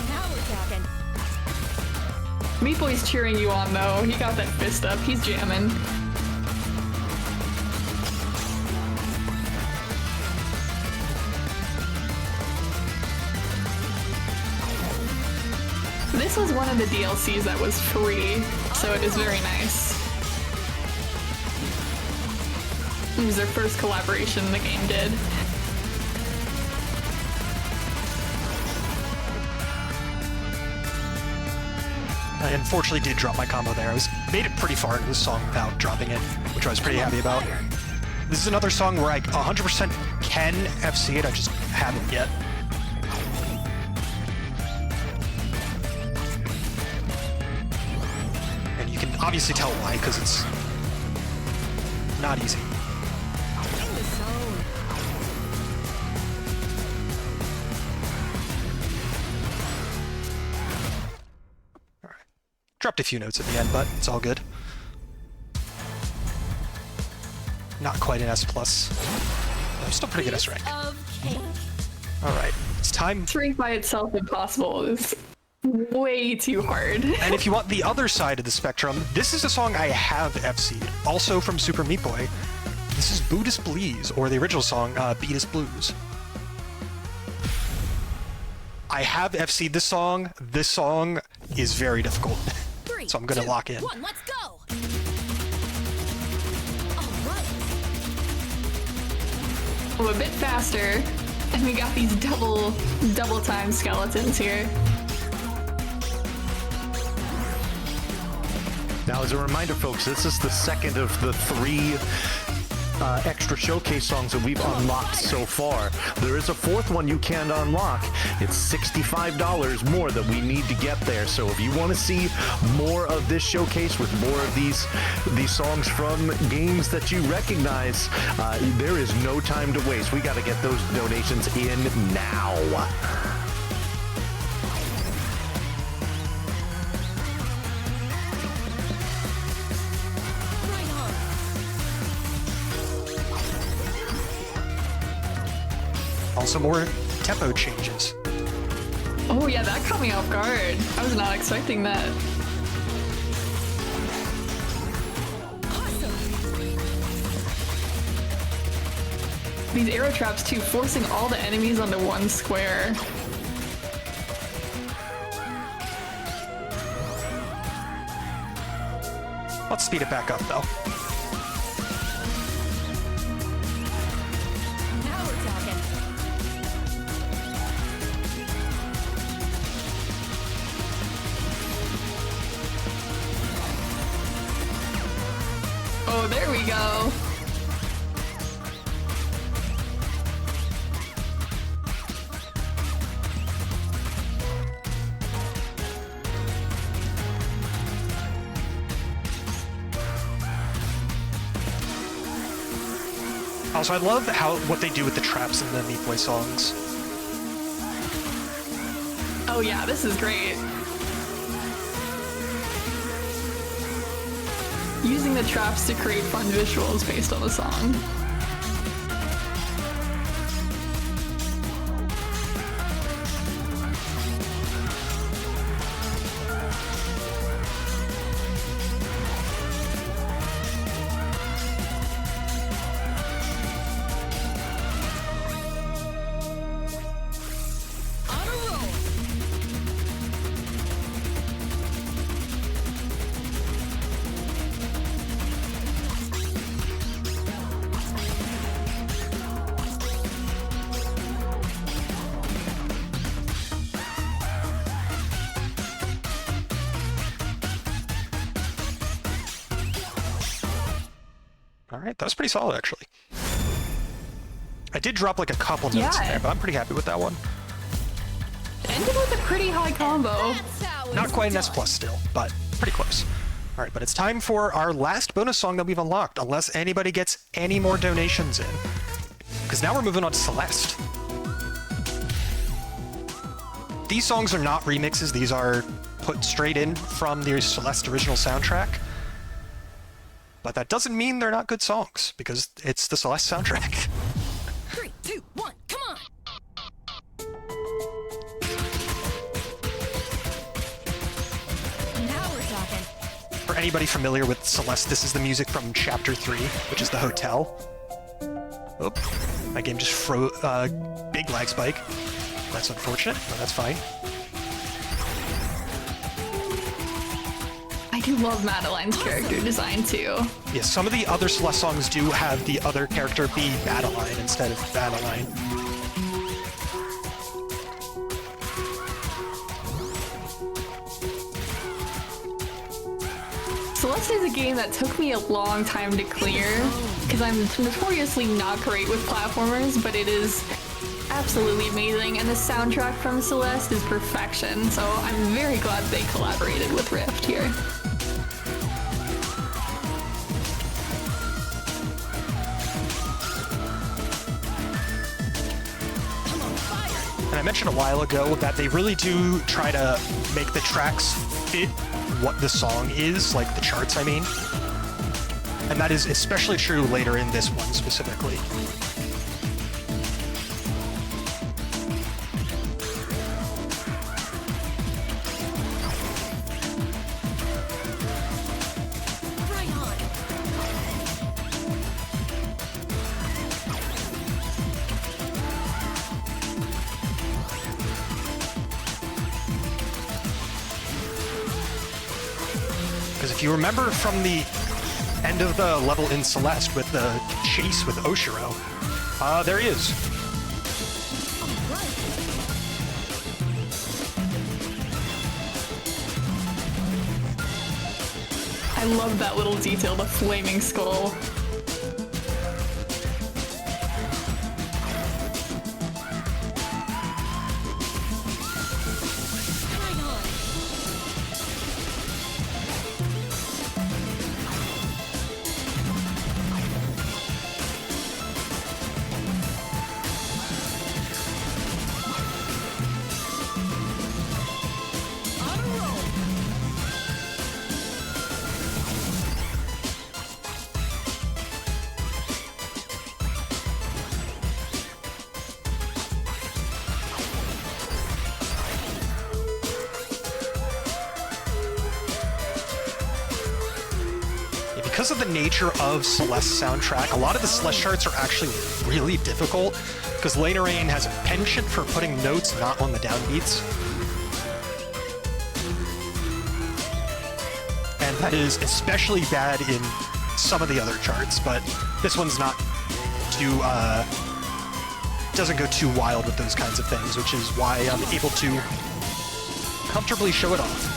Now we're talking. Meat Boy's cheering you on though. He got that fist up. He's jamming. This was one of the DLCs that was free, so it is very nice. It was their first collaboration the game did. I unfortunately did drop my combo there. I made it pretty far into the song without dropping it, which I was pretty happy about. This is another song where I 100% can FC it, I just haven't yet. And you can obviously tell why, because it's not easy. In the zone. Dropped a few notes at the end, but it's all good. Not quite an S+. I'm still pretty good S rank. Of cake. Alright, it's time. Shrink by itself impossible is way too hard. And if you want the other side of the spectrum, this is a song I have FC'd, also from Super Meat Boy. This is Buddhist Bleeze, or the original song, Beatus Blues. I have FC'd this song. This song is very difficult. 3, So I'm gonna 2, lock in. 1, let's go! Alright. I'm a bit faster, and we got these double time skeletons here. Now, as a reminder, folks, this is the second of the 3 extra showcase songs that we've unlocked so far. There is a fourth one you can unlock. It's $65 more that we need to get there. So if you want to see more of this showcase with more of these songs from games that you recognize, there is no time to waste. We got to get those donations in now. Right on. Also more tempo changes. Oh yeah, that caught me off guard. I was not expecting that. Awesome. These arrow traps too, forcing all the enemies onto one square. Let's speed it back up though. Now we're talking. Oh, there we go. Also, I love what they do with the traps in the Meat Boy songs. Oh yeah, this is great. Using the traps to create fun visuals based on the song. On a roll. All right, that was pretty solid actually. I did drop like a couple notes in Yeah. there, but I'm pretty happy with that one. Ended with a pretty high combo. That's how it's Not quite an S done. plus still, but pretty close. All right, but it's time for our last bonus song that we've unlocked, unless anybody gets any more donations in. Because now we're moving on to Celeste. These songs are not remixes, these are put straight in from the Celeste original soundtrack. But that doesn't mean they're not good songs, because it's the Celeste soundtrack. 3, 2, 1, come on. Now we're talking. For anybody familiar with Celeste, this is the music from Chapter 3, which is the hotel. Oop, my game just froze, big lag spike. That's unfortunate, but that's fine. I do love Madeline's character design too. Yes, some of the other Celeste songs do have the other character be Madeline instead of Madeline. Celeste is a game that took me a long time to clear because I'm notoriously not great with platformers, but it is absolutely amazing, and the soundtrack from Celeste is perfection, so I'm very glad they collaborated with Rift here. I'm on fire. And I mentioned a while ago that they really do try to make the tracks fit what the song is, like the charts, I mean. And that is especially true later in this one specifically. Right on. Because if you remember from the end of the level in Celeste with the chase with Oshiro, there he is. I love that little detail, the flaming skull. because of the nature of Celeste's soundtrack, a lot of the Celeste charts are actually really difficult because Lena Rain has a penchant for putting notes not on the downbeats. And that is especially bad in some of the other charts, but this one's not too, doesn't go too wild with those kinds of things, which is why I'm able to comfortably show it off.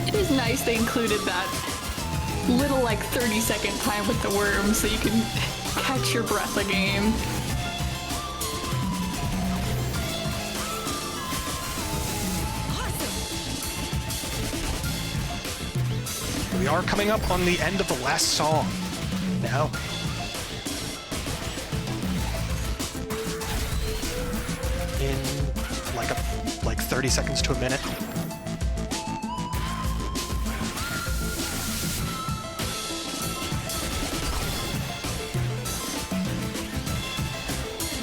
It is nice they included that little, like, 30-second time with the worm so you can catch your breath a game. We are coming up on the end of the last song now. In like 30 seconds to a minute.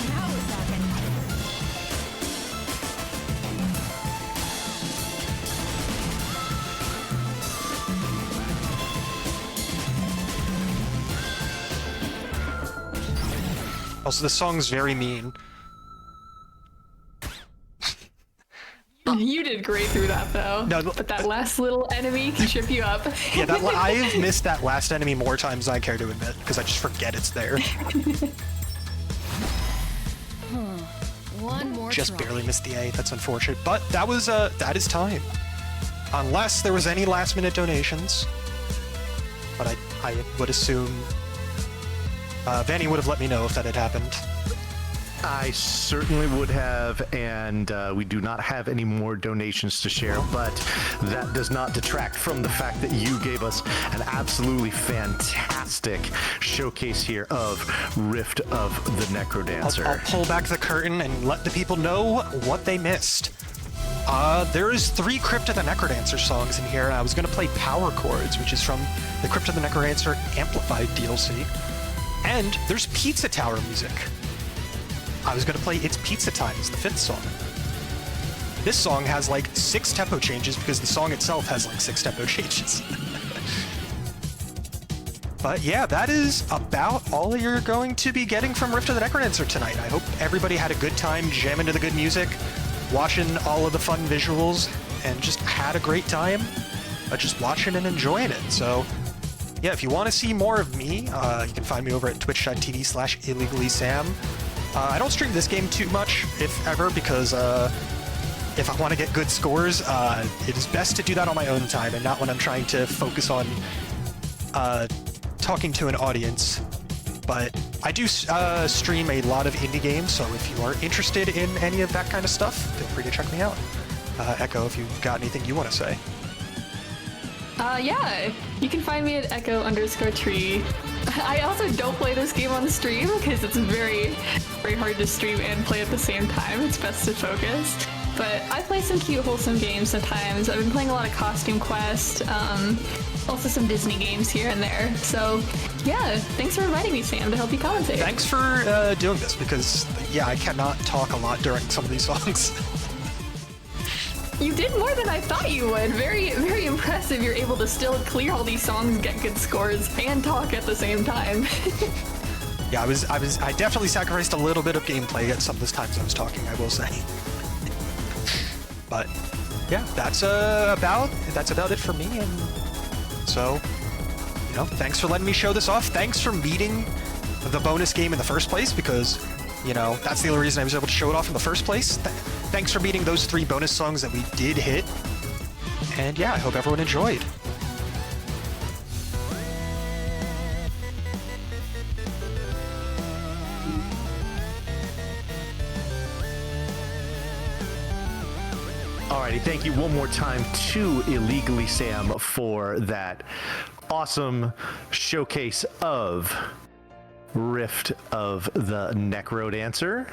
Now we're talking. Also, this song's very mean. You did great through that, though. No, but that last little enemy can trip you up. Yeah, I've missed that last enemy more times than I care to admit, because I just forget it's there. One more Just try. barely missed the A, that's unfortunate. But that was, that is time. Unless there was any last-minute donations. But I would assume Vanny would have let me know if that had happened. I certainly would have, and we do not have any more donations to share, but that does not detract from the fact that you gave us an absolutely fantastic showcase here of Rift of the NecroDancer. I'll pull back the curtain and let the people know what they missed. There is 3 Crypt of the NecroDancer songs in here, and I was going to play Power Chords, which is from the Crypt of the NecroDancer Amplified DLC. And there's Pizza Tower music. I was going to play It's Pizza Time as the 5th song. This song has like 6 tempo changes because the song itself has like 6 tempo changes. But yeah, that is about all you're going to be getting from Rift of the NecroDancer tonight. I hope everybody had a good time jamming to the good music, watching all of the fun visuals, and just had a great time just watching and enjoying it. So yeah, if you want to see more of me, you can find me over at twitch.tv/illegallysam. I don't stream this game too much, if ever, because if I want to get good scores, it is best to do that on my own time and not when I'm trying to focus on talking to an audience. But I do stream a lot of indie games, so if you are interested in any of that kind of stuff, feel free to check me out. Echo, if you've got anything you want to say. Yeah, you can find me at echo_tree. I also don't play this game on stream because it's very, very hard to stream and play at the same time. It's best to focus. But I play some cute, wholesome games sometimes. I've been playing a lot of Costume Quest, also some Disney games here and there. So, yeah, thanks for inviting me, Sam, to help you commentate. Thanks for doing this, because, yeah, I cannot talk a lot during some of these songs. You did more than I thought you would. Very, very impressive. You're able to still clear all these songs, get good scores, and talk at the same time. Yeah, I definitely sacrificed a little bit of gameplay at some of the times I was talking, I will say. But yeah, that's about it for me. And so, you know, thanks for letting me show this off. Thanks for meeting the bonus game in the first place, because, you know, that's the only reason I was able to show it off in the first place. Thanks for meeting those 3 bonus songs that we did hit. And yeah, I hope everyone enjoyed. Alrighty, thank you one more time to Illegally Sam for that awesome showcase of Rift of the NecroDancer.